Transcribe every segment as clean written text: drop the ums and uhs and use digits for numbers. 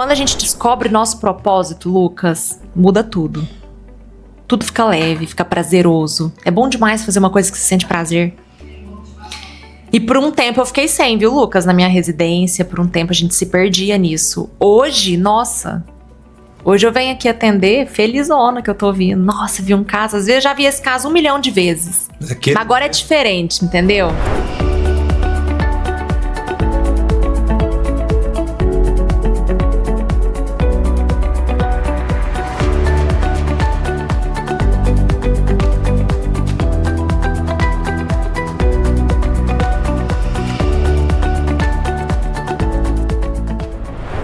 quando a gente descobre nosso propósito, Lucas, muda tudo. Tudo fica leve, fica prazeroso. É bom demais fazer uma coisa que você sente prazer. E por um tempo eu fiquei sem, viu, Lucas, na minha residência. Por um tempo a gente se perdia nisso. Hoje, nossa, hoje eu venho aqui atender felizona que eu tô vindo. Nossa, vi um caso, às vezes eu já vi esse caso 1 milhão de vezes. Mas agora é diferente, entendeu?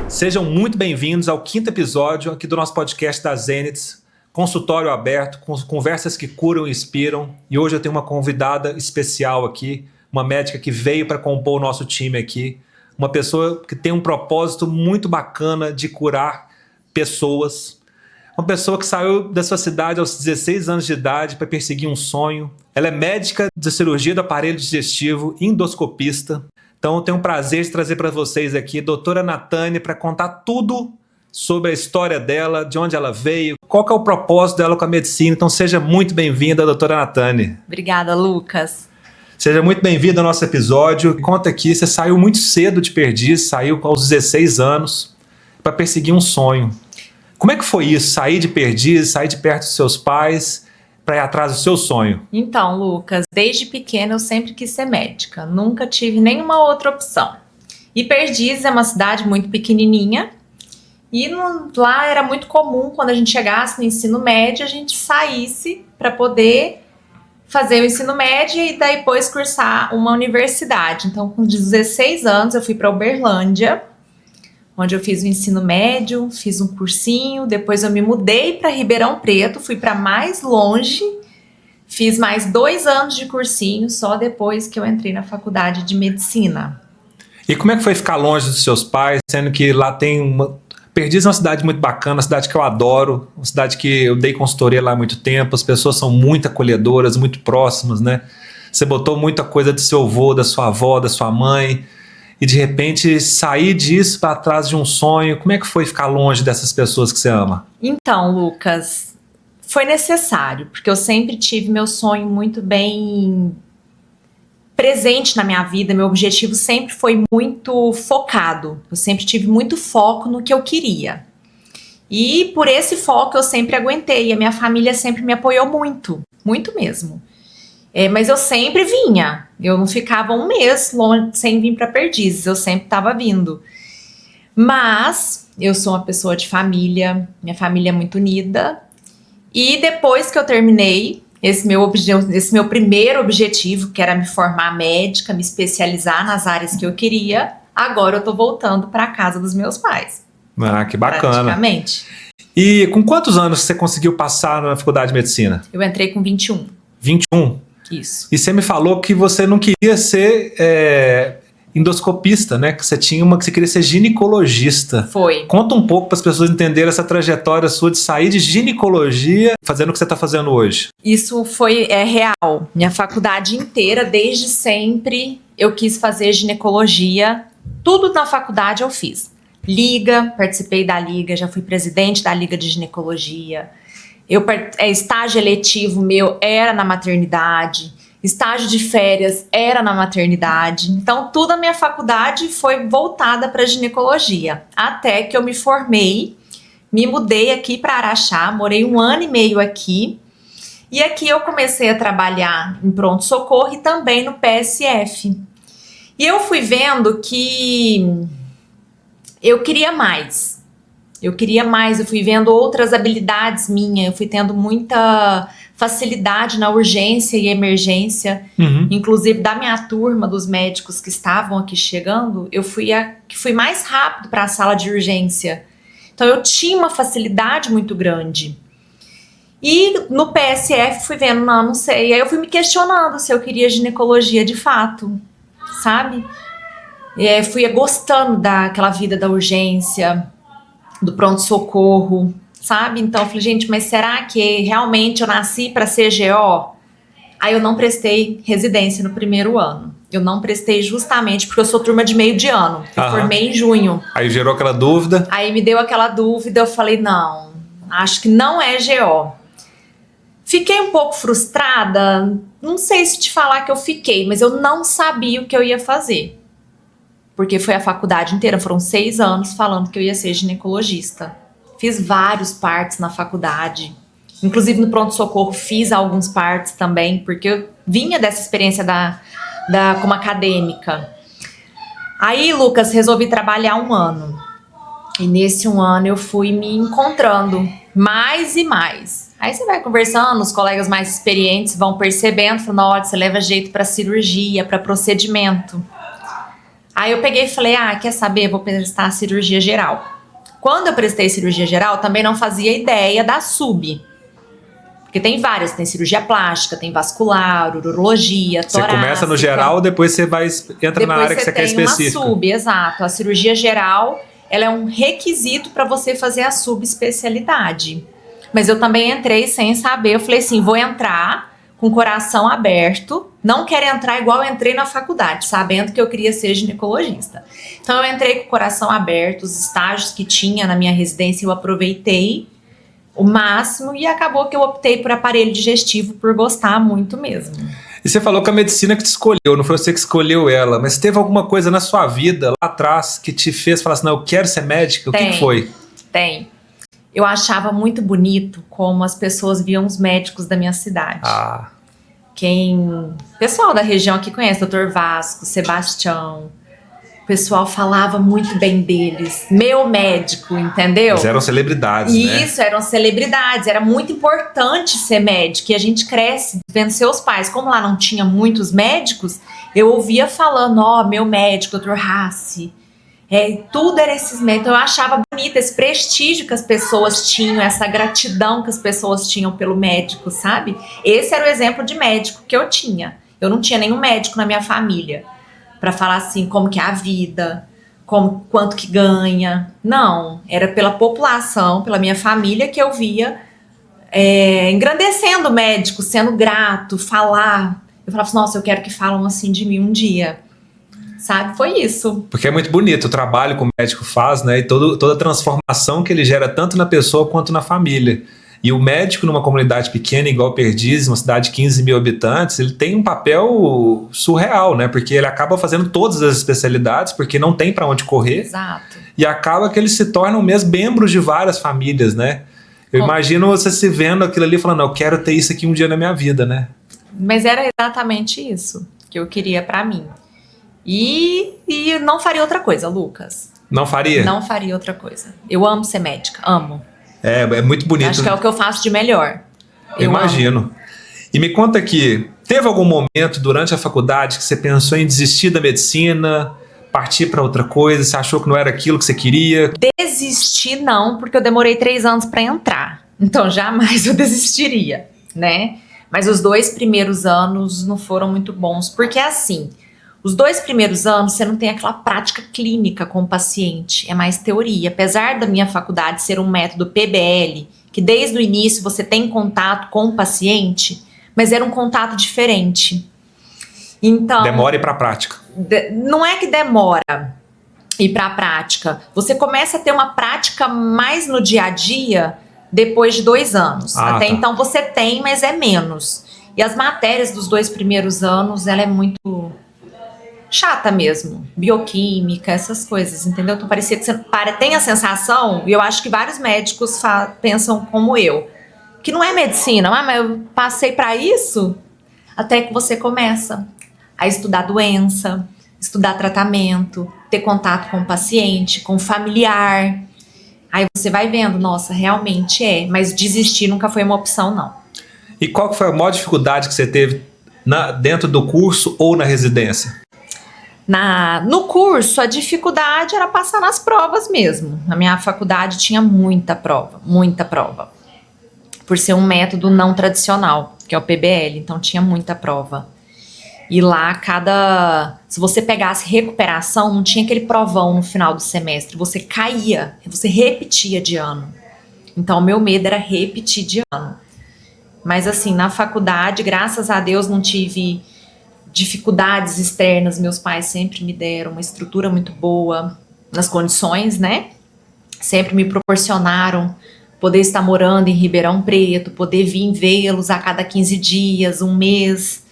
Sejam muito bem-vindos ao 5º episódio aqui do nosso podcast da Zenith, consultório aberto, com conversas que curam e inspiram. E hoje eu tenho uma convidada especial aqui, uma médica que veio para compor o nosso time aqui, uma pessoa que tem um propósito muito bacana de curar pessoas, uma pessoa que saiu da sua cidade aos 16 anos de idade para perseguir um sonho. Ela é médica de cirurgia do aparelho digestivo, endoscopista. Então eu tenho o prazer de trazer para vocês aqui a doutora Natane para contar tudo sobre a história dela, de onde ela veio, qual que é o propósito dela com a medicina. Então seja muito bem-vinda, doutora Natane. Obrigada, Lucas. Seja muito bem-vinda ao nosso episódio. Conta aqui, você saiu muito cedo de Perdiz, saiu aos 16 anos para perseguir um sonho. Como é que foi isso, sair de Perdiz, sair de perto dos seus pais para ir atrás do seu sonho? Então, Lucas, desde pequena eu sempre quis ser médica, nunca tive nenhuma outra opção. E Perdiz é uma cidade muito pequenininha e lá era muito comum quando a gente chegasse no ensino médio a gente saísse para poder fazer o ensino médio e daí depois cursar uma universidade. Então, com 16 anos eu fui para Uberlândia, onde eu fiz o ensino médio, fiz um cursinho, depois eu me mudei para Ribeirão Preto, fui para mais longe, fiz mais 2 anos de cursinho, só depois que eu entrei na faculdade de medicina. E como é que foi ficar longe dos seus pais, sendo que lá tem uma... Perdiz é uma cidade muito bacana, uma cidade que eu adoro, uma cidade que eu dei consultoria lá há muito tempo, as pessoas são muito acolhedoras, muito próximas, né? Você botou muita coisa do seu avô, da sua avó, da sua mãe... E de repente sair disso para trás de um sonho, como é que foi ficar longe dessas pessoas que você ama? Então, Lucas, foi necessário, porque eu sempre tive meu sonho muito bem presente na minha vida, meu objetivo sempre foi muito focado, eu sempre tive muito foco no que eu queria. E por esse foco eu sempre aguentei, a minha família sempre me apoiou muito, muito mesmo. Mas eu sempre vinha, eu não ficava um mês longe, sem vir para Perdiz, eu sempre estava vindo. Mas eu sou uma pessoa de família, minha família é muito unida. E depois que eu terminei esse meu primeiro objetivo, que era me formar médica, me especializar nas áreas que eu queria, agora eu tô voltando para a casa dos meus pais. Ah, que bacana. Praticamente. E com quantos anos você conseguiu passar na faculdade de medicina? Eu entrei com 21. 21? Isso. E você me falou que você não queria ser endoscopista, né? Que você queria ser ginecologista. Foi. Conta um pouco para as pessoas entenderem essa trajetória sua de sair de ginecologia fazendo o que você está fazendo hoje. Isso foi real. Minha faculdade inteira, desde sempre, eu quis fazer ginecologia. Tudo na faculdade eu fiz. Liga, participei da Liga, já fui presidente da Liga de Ginecologia. Estágio eletivo meu era na maternidade, estágio de férias era na maternidade, então toda a minha faculdade foi voltada para ginecologia, até que eu me formei, me mudei aqui para Araxá, morei 1 ano e meio aqui, e aqui eu comecei a trabalhar em pronto-socorro e também no PSF. E eu fui vendo que eu queria mais. Eu fui vendo outras habilidades minhas, eu fui tendo muita facilidade na urgência e emergência, inclusive da minha turma, dos médicos que estavam aqui chegando, eu fui mais rápido para a sala de urgência. Então eu tinha uma facilidade muito grande. E no PSF fui vendo, não sei, aí eu fui me questionando se eu queria ginecologia de fato, sabe? Fui gostando daquela vida da urgência, do pronto-socorro, sabe? Então eu falei, gente, mas será que realmente eu nasci para ser GO? Aí eu não prestei residência no primeiro ano. Eu não prestei justamente porque eu sou turma de meio de ano. Eu formei em junho. Aí gerou aquela dúvida. Aí me deu aquela dúvida, eu falei, não, acho que não é GO. Fiquei um pouco frustrada, não sei se te falar que eu fiquei, mas eu não sabia o que eu ia fazer. Porque foi a faculdade inteira, foram 6 anos falando que eu ia ser ginecologista. Fiz vários partos na faculdade, inclusive no pronto-socorro fiz alguns partos também, porque eu vinha dessa experiência como acadêmica. Aí, Lucas, resolvi trabalhar 1 ano. E nesse 1 ano eu fui me encontrando mais e mais. Aí você vai conversando, os colegas mais experientes vão percebendo, falando, olha, você leva jeito para cirurgia, para procedimento. Aí eu peguei e falei, quer saber, vou prestar cirurgia geral. Quando eu prestei cirurgia geral, também não fazia ideia da sub. Porque tem várias, tem cirurgia plástica, tem vascular, urologia, torácica. Você começa no geral, depois você entra na área que você quer específica. Depois você tem uma sub, exato. A cirurgia geral, ela é um requisito para você fazer a subespecialidade. Mas eu também entrei sem saber, eu falei assim, vou entrar com o coração aberto, não quero entrar igual eu entrei na faculdade, sabendo que eu queria ser ginecologista. Então eu entrei com o coração aberto, os estágios que tinha na minha residência eu aproveitei o máximo e acabou que eu optei por aparelho digestivo por gostar muito mesmo. E você falou que a medicina que te escolheu, não foi você que escolheu ela, mas teve alguma coisa na sua vida lá atrás que te fez falar assim, não, eu quero ser médica? O que foi? Tem. Eu achava muito bonito como as pessoas viam os médicos da minha cidade. Pessoal da região aqui conhece, Dr. Vasco, Sebastião. O pessoal falava muito bem deles. Meu médico, entendeu? Eles eram celebridades, né? Isso, eram celebridades. Era muito importante ser médico. E a gente cresce vendo seus pais. Como lá não tinha muitos médicos, eu ouvia falando, meu médico, Dr. Hassi. Tudo era esses médicos. Eu achava bonito esse prestígio que as pessoas tinham, essa gratidão que as pessoas tinham pelo médico, sabe? Esse era o exemplo de médico que eu tinha. Eu não tinha nenhum médico na minha família para falar assim, como que é a vida, quanto que ganha. Não, era pela população, pela minha família que eu via engrandecendo o médico, sendo grato, falar. Eu falava assim, nossa, eu quero que falam assim de mim um dia. Sabe, foi isso. Porque é muito bonito o trabalho que o médico faz, né? E toda a transformação que ele gera tanto na pessoa quanto na família. E o médico numa comunidade pequena, igual Perdizes, uma cidade de 15 mil habitantes, ele tem um papel surreal, né? Porque ele acaba fazendo todas as especialidades, porque não tem para onde correr. Exato. E acaba que eles se tornam mesmo membros de várias famílias, né? Eu imagino você se vendo aquilo ali e falando, eu quero ter isso aqui um dia na minha vida, né? Mas era exatamente isso que eu queria para mim. E não faria outra coisa, Lucas. Não faria? Não faria outra coisa. Eu amo ser médica, amo. É muito bonito. Acho que é o que eu faço de melhor. Eu imagino. Amo. E me conta aqui, teve algum momento durante a faculdade que você pensou em desistir da medicina, partir para outra coisa, você achou que não era aquilo que você queria? Desistir não, porque eu demorei 3 anos para entrar. Então jamais eu desistiria, né? Mas os 2 primeiros anos não foram muito bons, porque assim, os 2 primeiros anos você não tem aquela prática clínica com o paciente, é mais teoria. Apesar da minha faculdade ser um método PBL, que desde o início você tem contato com o paciente, mas era um contato diferente. Então, demora ir para a prática. Não é que demora ir para a prática, você começa a ter uma prática mais no dia a dia depois de 2 anos. Até então você tem, mas é menos. E as matérias dos 2 primeiros anos, ela é muito chata mesmo, bioquímica, essas coisas, entendeu? Então parecia que você tem a sensação, e eu acho que vários médicos pensam como eu, que não é medicina, mas eu passei para isso, até que você começa a estudar doença, estudar tratamento, ter contato com o paciente, com o familiar, aí você vai vendo, nossa, realmente mas desistir nunca foi uma opção, não. E qual foi a maior dificuldade que você teve dentro do curso ou na residência? No curso, a dificuldade era passar nas provas mesmo. Na minha faculdade tinha muita prova. Por ser um método não tradicional, que é o PBL, então tinha muita prova. E lá, se você pegasse recuperação, não tinha aquele provão no final do semestre. Você caía, você repetia de ano. Então, o meu medo era repetir de ano. Mas assim, na faculdade, graças a Deus, não tive dificuldades externas, meus pais sempre me deram uma estrutura muito boa nas condições, né? Sempre me proporcionaram poder estar morando em Ribeirão Preto, poder vir vê-los a cada 15 dias, um mês.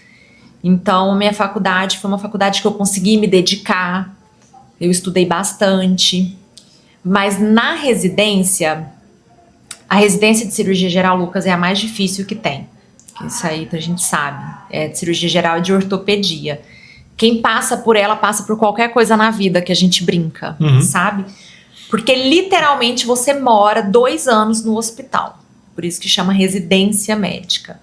Então, a minha faculdade foi uma faculdade que eu consegui me dedicar, eu estudei bastante. Mas na residência, a residência de cirurgia geral, Lucas, é a mais difícil que tem. Isso aí a gente sabe, é de cirurgia geral e de ortopedia. Quem passa por ela, passa por qualquer coisa na vida que a gente brinca, sabe? Porque literalmente você mora 2 anos no hospital. Por isso que chama residência médica.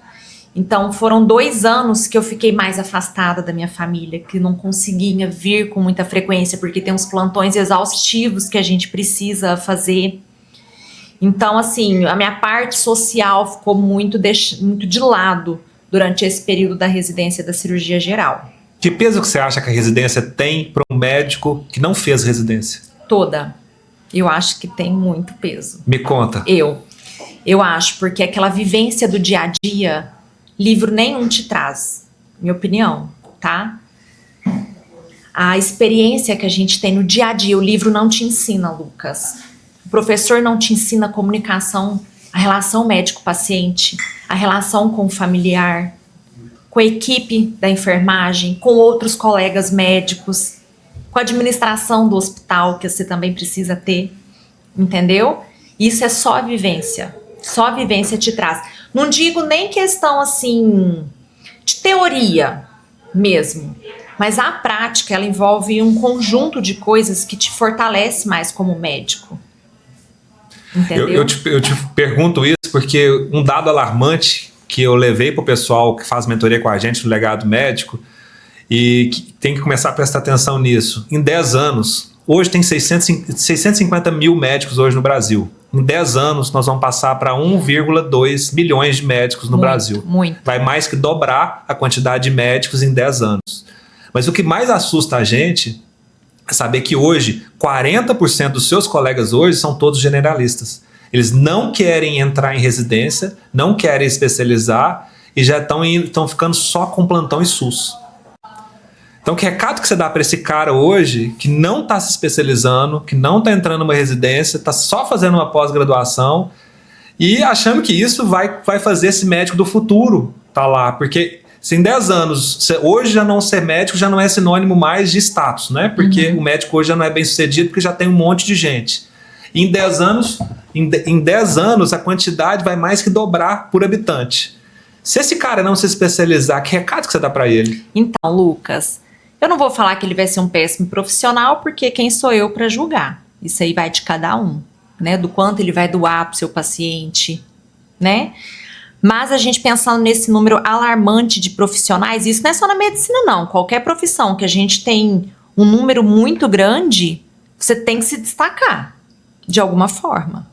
Então foram 2 anos que eu fiquei mais afastada da minha família, que não conseguia vir com muita frequência, porque tem uns plantões exaustivos que a gente precisa fazer. Então, assim, a minha parte social ficou muito de lado durante esse período da residência da cirurgia geral. Que peso que você acha que a residência tem para um médico que não fez residência? Toda. Eu acho que tem muito peso. Me conta. Eu acho, porque aquela vivência do dia a dia, livro nenhum te traz, minha opinião, tá? A experiência que a gente tem no dia a dia, o livro não te ensina, Lucas. O professor não te ensina a comunicação, a relação médico-paciente, a relação com o familiar, com a equipe da enfermagem, com outros colegas médicos, com a administração do hospital, que você também precisa ter, entendeu? Isso é só a vivência te traz. Não digo nem questão, assim, de teoria mesmo, mas a prática, ela envolve um conjunto de coisas que te fortalece mais como médico. Entendeu? Eu te pergunto isso porque um dado alarmante que eu levei para o pessoal que faz mentoria com a gente no Legado Médico e que tem que começar a prestar atenção nisso. Em 10 anos, hoje tem 650 mil médicos hoje no Brasil. Em 10 anos, nós vamos passar para 1,2 milhões de médicos no Brasil. Muito. Vai mais que dobrar a quantidade de médicos em 10 anos. Mas o que mais assusta a gente é saber que hoje, 40% dos seus colegas hoje são todos generalistas. Eles não querem entrar em residência, não querem especializar e já estão ficando só com plantão e SUS. Então, que recado que você dá para esse cara hoje que não está se especializando, que não está entrando numa residência, está só fazendo uma pós-graduação e achando que isso vai fazer esse médico do futuro tá lá? Porque se em 10 anos, hoje já não ser médico já não é sinônimo mais de status, né? Porque o médico hoje já não é bem sucedido porque já tem um monte de gente. E em 10 anos, a quantidade vai mais que dobrar por habitante. Se esse cara não se especializar, que recado que você dá para ele? Então, Lucas, eu não vou falar que ele vai ser um péssimo profissional, porque quem sou eu para julgar? Isso aí vai de cada um, né? Do quanto ele vai doar pro seu paciente, né? Mas a gente pensando nesse número alarmante de profissionais, isso não é só na medicina não, qualquer profissão que a gente tem um número muito grande, você tem que se destacar de alguma forma,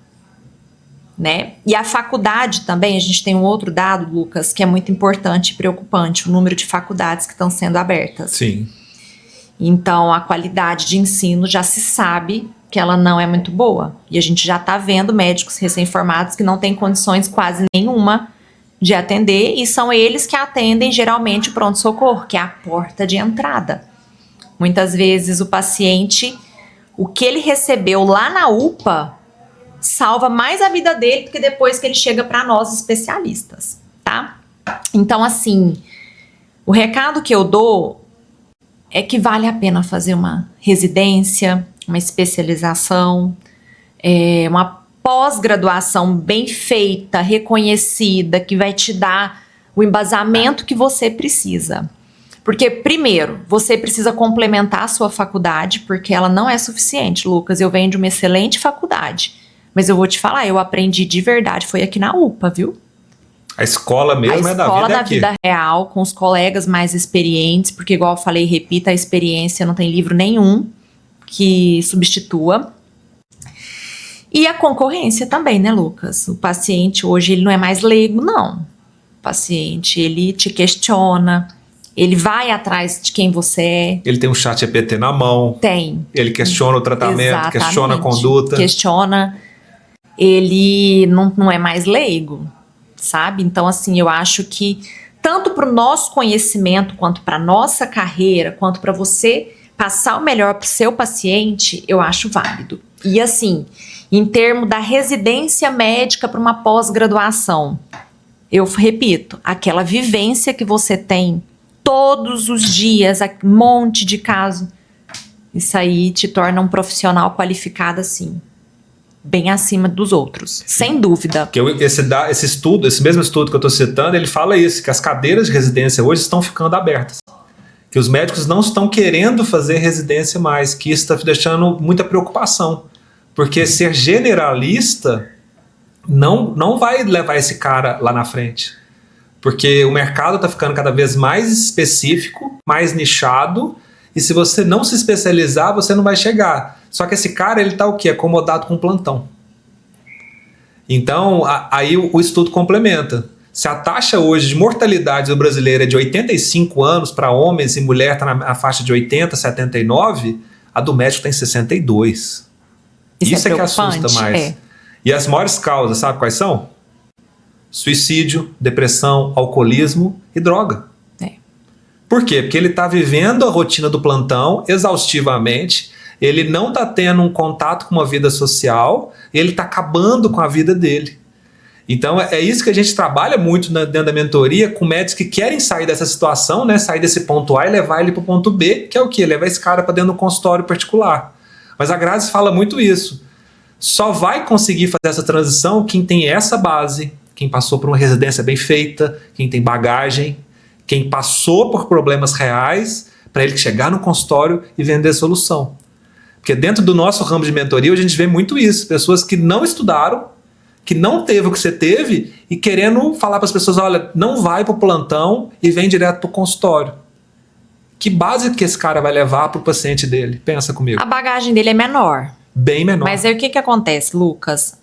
né? E a faculdade também, a gente tem um outro dado, Lucas, que é muito importante e preocupante, o número de faculdades que estão sendo abertas. Sim. Então, a qualidade de ensino já se sabe que ela não é muito boa. E a gente já está vendo médicos recém-formados que não têm condições quase nenhuma de atender, e são eles que atendem geralmente o pronto-socorro, que é a porta de entrada. Muitas vezes o paciente, o que ele recebeu lá na UPA, salva mais a vida dele do que depois que ele chega para nós especialistas, tá? Então, assim, o recado que eu dou é que vale a pena fazer uma residência, uma especialização, uma pós-graduação bem feita, reconhecida, que vai te dar o embasamento que você precisa. Porque, primeiro, você precisa complementar a sua faculdade, porque ela não é suficiente, Lucas. Eu venho de uma excelente faculdade, mas eu vou te falar, eu aprendi de verdade, foi aqui na UPA, viu? A escola mesmo é da vida aqui. A escola da vida real, com os colegas mais experientes, porque igual eu falei, repita, a experiência não tem livro nenhum que substitua. E a concorrência também, né, Lucas? O paciente hoje, ele não é mais leigo, não. O paciente, ele te questiona, ele vai atrás de quem você é. Ele tem um chat GPT na mão. Tem. Ele questiona o tratamento, exatamente. Questiona a conduta. Questiona. Ele não é mais leigo, sabe? Então, assim, eu acho que tanto para o nosso conhecimento, quanto para a nossa carreira, quanto para você passar o melhor para o seu paciente, eu acho válido. E assim, em termos da residência médica para uma pós-graduação, eu repito, aquela vivência que você tem todos os dias, um monte de caso, isso aí te torna um profissional qualificado assim, bem acima dos outros, sem dúvida. Que esse mesmo estudo que eu estou citando, ele fala isso, que as cadeiras de residência hoje estão ficando abertas. Que os médicos não estão querendo fazer residência mais, que isso está deixando muita preocupação. Porque ser generalista não vai levar esse cara lá na frente. Porque o mercado está ficando cada vez mais específico, mais nichado, e se você não se especializar, você não vai chegar. Só que esse cara, ele está o quê? Acomodado com plantão. Então, aí o estudo complementa. Se a taxa hoje de mortalidade do brasileiro é de 85 anos para homens e mulher está na faixa de 80, 79, a do médico tem 62. Isso é que assusta mais. É. E as maiores causas, sabe quais são? Suicídio, depressão, alcoolismo e droga. É. Por quê? Porque ele está vivendo a rotina do plantão exaustivamente, ele não está tendo um contato com uma vida social, ele está acabando com a vida dele. Então é isso que a gente trabalha muito dentro da mentoria com médicos que querem sair dessa situação, né? Sair desse ponto A e levar ele para o ponto B, que é o quê? Levar esse cara para dentro do consultório particular. Mas a Grazi fala muito isso. Só vai conseguir fazer essa transição quem tem essa base, quem passou por uma residência bem feita, quem tem bagagem, quem passou por problemas reais, para ele chegar no consultório e vender solução. Porque dentro do nosso ramo de mentoria a gente vê muito isso. Pessoas que não estudaram, que não teve o que você teve e querendo falar para as pessoas, olha, não vai para o plantão e vem direto para o consultório. Que base que esse cara vai levar para o paciente dele? Pensa comigo. A bagagem dele é menor. Bem menor. Mas aí o que acontece, Lucas?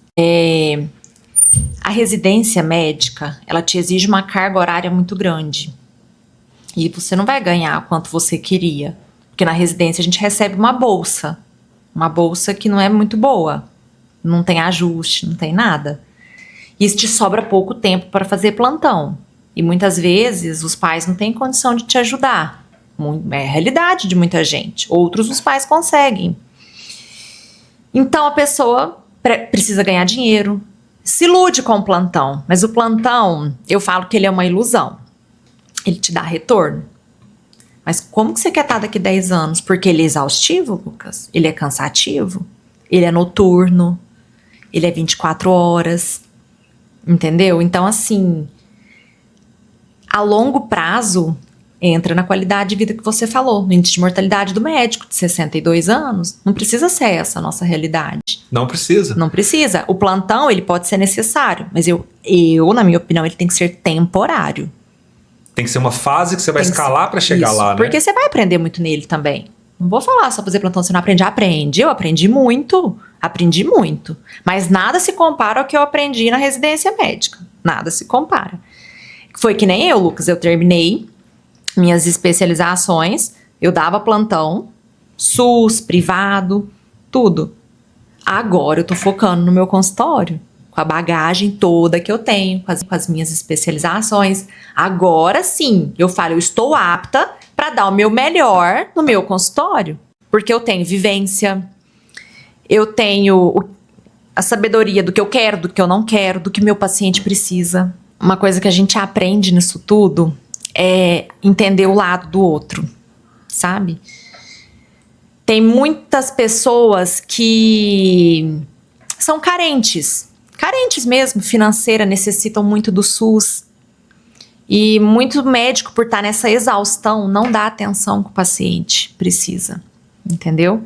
A residência médica, ela te exige uma carga horária muito grande. E você não vai ganhar quanto você queria. Porque na residência a gente recebe uma bolsa. Uma bolsa que não é muito boa. Não tem ajuste, não tem nada. Isso te sobra pouco tempo para fazer plantão. E muitas vezes os pais não têm condição de te ajudar. É a realidade de muita gente. Outros os pais conseguem. Então a pessoa precisa ganhar dinheiro. Se ilude com o plantão. Mas o plantão, eu falo que ele é uma ilusão. Ele te dá retorno. Mas como que você quer estar daqui 10 anos? Porque ele é exaustivo, Lucas? Ele é cansativo? Ele é noturno? Ele é 24 horas? Entendeu? Então, assim, a longo prazo, entra na qualidade de vida que você falou, no índice de mortalidade do médico de 62 anos. Não precisa ser essa a nossa realidade. Não precisa. Não precisa. O plantão, ele pode ser necessário, mas eu, na minha opinião, ele tem que ser temporário. Tem que ser uma fase que você vai escalar para chegar lá, né? Porque você vai aprender muito nele também. Não vou falar só fazer plantão, você não aprende. Aprende. Eu aprendi muito. Mas nada se compara ao que eu aprendi na residência médica. Nada se compara. Foi que nem eu, Lucas. Eu terminei minhas especializações. Eu dava plantão, SUS, privado, tudo. Agora eu tô focando no meu consultório. Com a bagagem toda que eu tenho, com as minhas especializações. Agora sim, eu falo, eu estou apta para dar o meu melhor no meu consultório. Porque eu tenho vivência, eu tenho a sabedoria do que eu quero, do que eu não quero, do que meu paciente precisa. Uma coisa que a gente aprende nisso tudo é entender o lado do outro, sabe? Tem muitas pessoas que são carentes mesmo, financeira, necessitam muito do SUS. E muito médico, por estar nessa exaustão, não dá atenção que o paciente precisa, entendeu?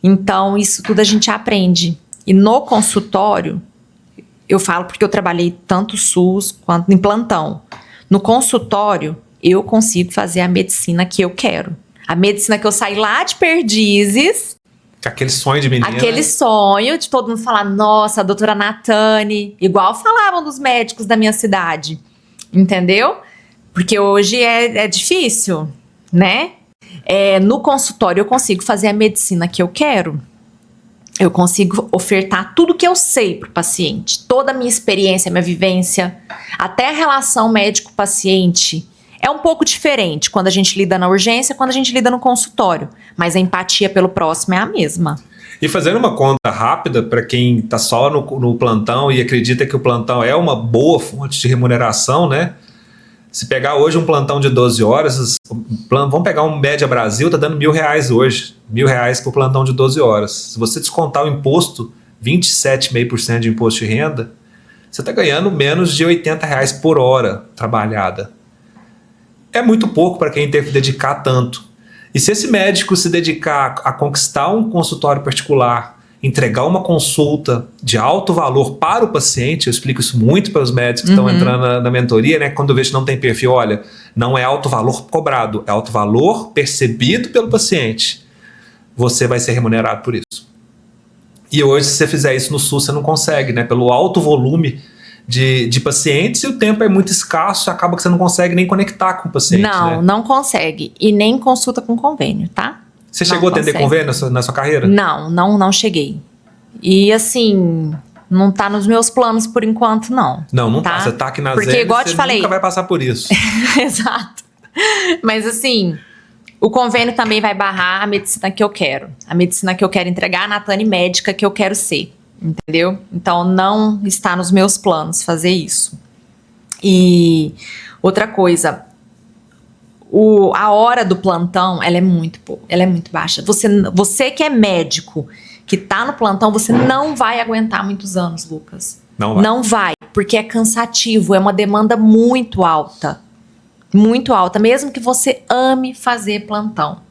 Então, isso tudo a gente aprende. E no consultório, eu falo porque eu trabalhei tanto SUS quanto em plantão. No consultório, eu consigo fazer a medicina que eu quero. A medicina que eu saí lá de Perdizes. Aquele sonho de menina. Aquele sonho de todo mundo falar, nossa, a doutora Natane. Igual falavam dos médicos da minha cidade. Entendeu? Porque hoje é difícil, né? No consultório eu consigo fazer a medicina que eu quero. Eu consigo ofertar tudo que eu sei para o paciente, toda a minha experiência, minha vivência, até a relação médico-paciente. É um pouco diferente quando a gente lida na urgência, quando a gente lida no consultório, mas a empatia pelo próximo é a mesma. E fazendo uma conta rápida para quem está só no plantão e acredita que o plantão é uma boa fonte de remuneração, né? Se pegar hoje um plantão de 12 horas, vamos pegar um Média Brasil, tá dando R$1.000 hoje. R$1.000 por plantão de 12 horas. Se você descontar o imposto, 27,5% de imposto de renda, você está ganhando menos de R$80 por hora trabalhada. É muito pouco para quem teve que dedicar tanto. E se esse médico se dedicar a conquistar um consultório particular, entregar uma consulta de alto valor para o paciente, eu explico isso muito para os médicos que estão entrando na mentoria, né? Quando eu vejo que não tem perfil, olha, não é alto valor cobrado, é alto valor percebido pelo paciente. Você vai ser remunerado por isso. E hoje, se você fizer isso no SUS, você não consegue, né? Pelo alto volume de pacientes, e o tempo é muito escasso, acaba que você não consegue nem conectar com o paciente. Não, né? Não consegue. E nem consulta com convênio, tá? Você chegou a atender convênio na sua carreira? Não cheguei. E assim, não tá nos meus planos por enquanto, não. Não tá. Você tá aqui na Porque, Zen, igual eu você te falei, nunca vai passar por isso. Exato. Mas assim, o convênio também vai barrar a medicina que eu quero. A medicina que eu quero entregar, a Natane médica que eu quero ser. Entendeu? Então, não está nos meus planos fazer isso. E outra coisa, a hora do plantão, ela é muito baixa. Você que é médico, que tá no plantão, você não vai aguentar muitos anos, Lucas. Não vai, porque é cansativo, é uma demanda muito alta. Muito alta, mesmo que você ame fazer plantão.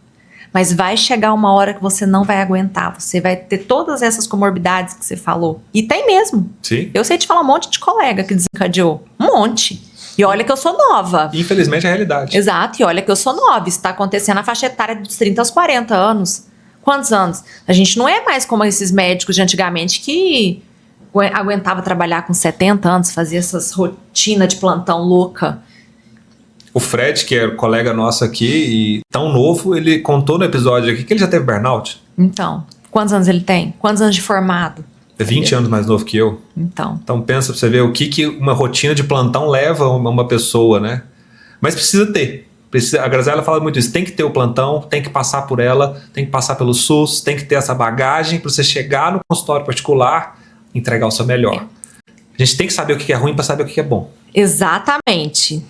Mas vai chegar uma hora que você não vai aguentar. Você vai ter todas essas comorbidades que você falou. E tem mesmo. Sim. Eu sei te falar um monte de colega que desencadeou. Um monte. E olha que eu sou nova. Infelizmente é a realidade. Exato. E olha que eu sou nova. Isso está acontecendo na faixa etária dos 30 aos 40 anos. Quantos anos? A gente não é mais como esses médicos de antigamente que aguentava trabalhar com 70 anos, fazia essas rotinas de plantão louca. O Fred, que é colega nosso aqui e tão novo, ele contou no episódio aqui que ele já teve burnout. Então, quantos anos ele tem? Quantos anos de formado? É 20 anos mais novo que eu. Então pensa pra você ver o que uma rotina de plantão leva uma pessoa, né? Mas precisa ter. A Graziela fala muito isso. Tem que ter o plantão, tem que passar por ela, tem que passar pelo SUS, tem que ter essa bagagem para você chegar no consultório particular e entregar o seu melhor. A gente tem que saber o que é ruim para saber o que é bom. Exatamente.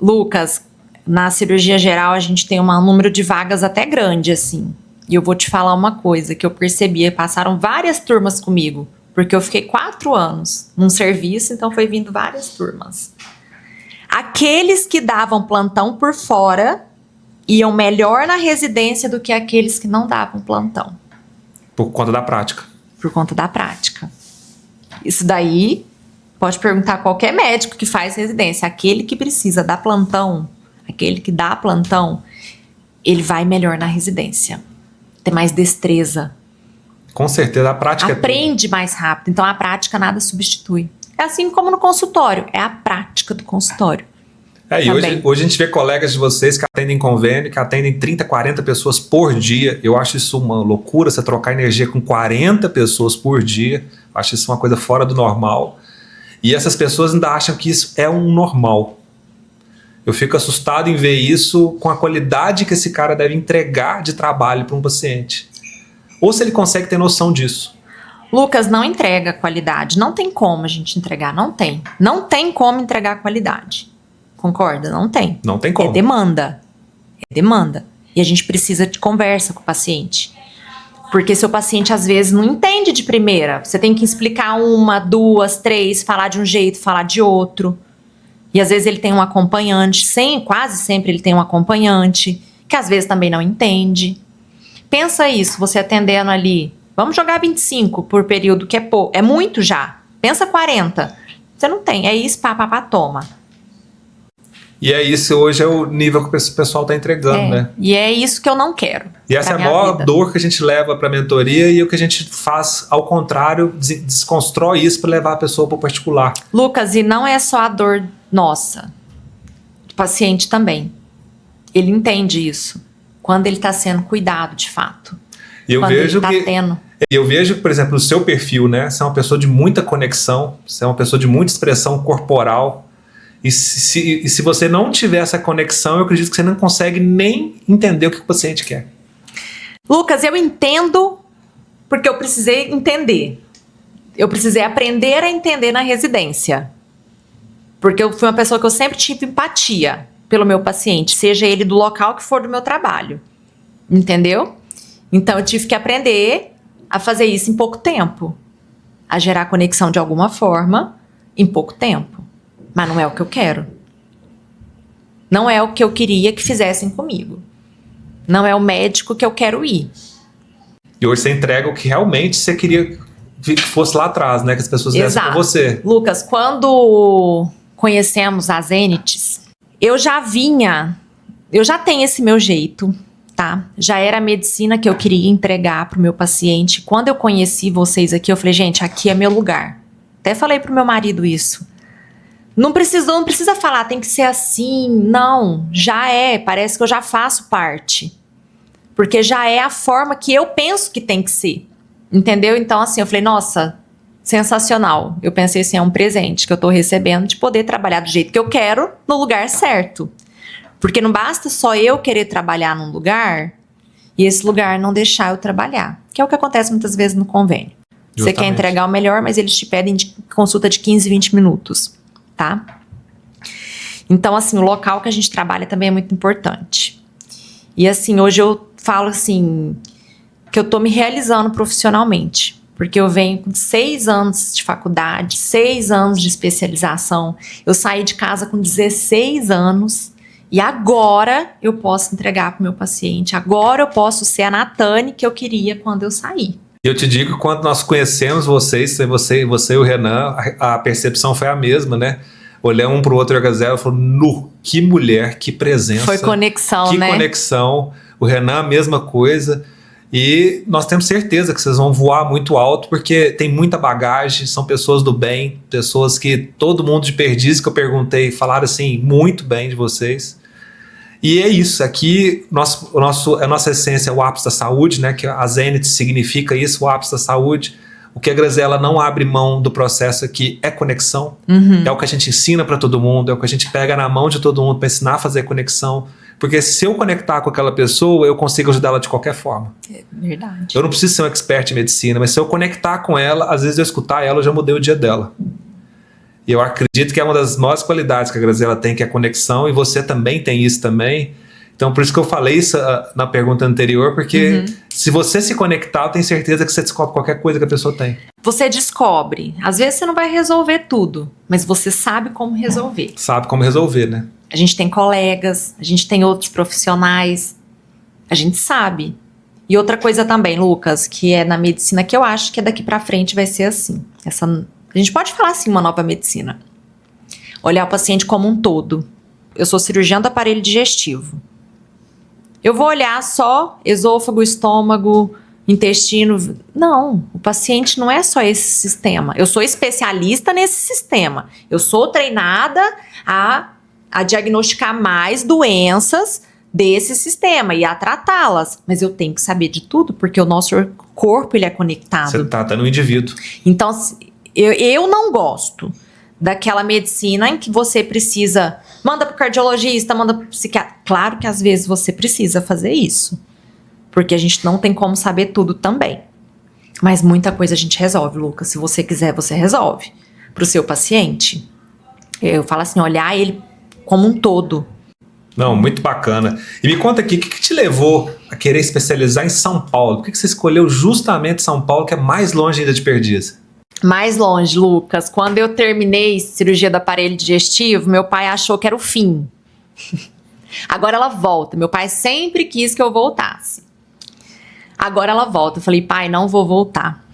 Lucas, na cirurgia geral a gente tem um número de vagas até grande, assim. E eu vou te falar uma coisa que eu percebi, passaram várias turmas comigo, porque eu fiquei 4 anos num serviço, então foi vindo várias turmas. Aqueles que davam plantão por fora iam melhor na residência do que aqueles que não davam plantão. Por conta da prática. Por conta da prática. Isso daí... Pode perguntar a qualquer médico que faz residência. Aquele que precisa dar plantão, aquele que dá plantão, ele vai melhor na residência. Tem mais destreza. Com certeza, a prática... Aprende mais rápido. Então, a prática nada substitui. É assim como no consultório. É a prática do consultório. E hoje a gente vê colegas de vocês que atendem convênio, que atendem 30, 40 pessoas por dia. Eu acho isso uma loucura, você trocar energia com 40 pessoas por dia. Eu acho isso uma coisa fora do normal. E essas pessoas ainda acham que isso é um normal. Eu fico assustado em ver isso com a qualidade que esse cara deve entregar de trabalho para um paciente. Ou se ele consegue ter noção disso. Lucas, não entrega qualidade. Não tem como a gente entregar. Não tem. Não tem como entregar qualidade. Concorda? Não tem. Não tem como. É demanda. É demanda. E a gente precisa de conversa com o paciente. Porque seu paciente, às vezes, não entende de primeira. Você tem que explicar 1, 2, 3, falar de um jeito, falar de outro. E, às vezes, ele tem um acompanhante. Quase sempre ele tem um acompanhante, que, às vezes, também não entende. Pensa isso, você atendendo ali. Vamos jogar 25 por período, que é pouco. É muito já. Pensa 40. Você não tem. É isso, toma. E é isso, hoje é o nível que o pessoal está entregando, né? E é isso que eu não quero. E essa é a maior dor que a gente leva para a mentoria, e o que a gente faz, ao contrário, desconstrói isso para levar a pessoa para o particular. Lucas, e não é só a dor nossa. O paciente também. Ele entende isso. Quando ele está sendo cuidado, de fato. E eu vejo que E eu vejo, por exemplo, no seu perfil, né? Você é uma pessoa de muita conexão, você é uma pessoa de muita expressão corporal. E se você não tiver essa conexão, eu acredito que você não consegue nem entender o que o paciente quer. Lucas, eu entendo porque eu precisei entender. Eu precisei aprender a entender na residência. Porque eu fui uma pessoa que eu sempre tive empatia pelo meu paciente, seja ele do local que for do meu trabalho. Entendeu? Então eu tive que aprender a fazer isso em pouco tempo. A gerar conexão de alguma forma em pouco tempo. Mas não é o que eu quero. Não é o que eu queria que fizessem comigo. Não é o médico que eu quero ir. E hoje você entrega o que realmente você queria que fosse lá atrás, né? Que as pessoas dessem pra você. Lucas, quando conhecemos as Zenits, eu já tenho esse meu jeito, tá? Já era a medicina que eu queria entregar pro meu paciente. Quando eu conheci vocês aqui, eu falei, gente, aqui é meu lugar. Até falei pro meu marido isso. Não precisa falar, tem que ser assim. Não, já é. Parece que eu já faço parte. Porque já é a forma que eu penso que tem que ser. Entendeu? Então, assim, eu falei, nossa, sensacional. Eu pensei assim, é um presente que eu tô recebendo de poder trabalhar do jeito que eu quero, no lugar certo. Porque não basta só eu querer trabalhar num lugar e esse lugar não deixar eu trabalhar. Que é o que acontece muitas vezes no convênio. Justamente. Você quer entregar o melhor, mas eles te pedem consulta de 15, 20 minutos. Tá? Então, assim, o local que a gente trabalha também é muito importante. E, assim, hoje eu falo, assim, que eu tô me realizando profissionalmente. Porque eu venho com 6 anos de faculdade, 6 anos de especialização. Eu saí de casa com 16 anos e agora eu posso entregar pro meu paciente. Agora eu posso ser a Natane que eu queria quando eu saí. Eu te digo que quando nós conhecemos vocês, você e o Renan, a percepção foi a mesma, né? Olhamos um pro outro e a falou, que mulher, que presença. Foi conexão, que né? Que conexão. O Renan, a mesma coisa. E nós temos certeza que vocês vão voar muito alto, porque tem muita bagagem, são pessoas do bem, pessoas que todo mundo de Perdiz que eu perguntei falaram assim, muito bem de vocês. E é isso, aqui a nossa essência é o ápice da saúde, né? Que a Zenit significa isso, o ápice da saúde. O que a Graziella não abre mão do processo aqui é conexão. É o que a gente ensina para todo mundo, é o que a gente pega na mão de todo mundo para ensinar a fazer conexão. Porque se eu conectar com aquela pessoa, eu consigo ajudar ela de qualquer forma. É verdade. Eu não preciso ser um expert em medicina, mas se eu conectar com ela, às vezes eu escutar ela, eu já mudei o dia dela. E eu acredito que é uma das maiores qualidades que a Graziella tem, que é a conexão, e você também tem isso também. Então, por isso que eu falei isso na pergunta anterior, porque se você se conectar, eu tenho certeza que você descobre qualquer coisa que a pessoa tem. Você descobre. Às vezes você não vai resolver tudo, mas você sabe como resolver. Sabe como resolver, né? A gente tem colegas, a gente tem outros profissionais, a gente sabe. E outra coisa também, Lucas, que é na medicina, que eu acho que daqui pra frente vai ser assim. A gente pode falar assim, uma nova medicina. Olhar o paciente como um todo. Eu sou cirurgiã do aparelho digestivo. Eu vou olhar só esôfago, estômago, intestino. Não, o paciente não é só esse sistema. Eu sou especialista nesse sistema. Eu sou treinada a diagnosticar mais doenças desse sistema e a tratá-las. Mas eu tenho que saber de tudo, porque o nosso corpo ele é conectado. Você trata no indivíduo. Então, eu não gosto daquela medicina em que você precisa, manda pro cardiologista, manda pro psiquiatra. Claro que às vezes você precisa fazer isso, porque a gente não tem como saber tudo também. Mas muita coisa a gente resolve, Lucas. Se você quiser, você resolve. Pro seu paciente, eu falo assim, olhar ele como um todo. Não, muito bacana. E me conta aqui, o que te levou a querer especializar em São Paulo? Por que você escolheu justamente São Paulo, que é mais longe ainda de Perdiz? Mais longe, Lucas. Quando eu terminei cirurgia do aparelho digestivo, meu pai achou que era o fim. Agora ela volta. Meu pai sempre quis que eu voltasse. Agora ela volta. Eu falei, pai, não vou voltar.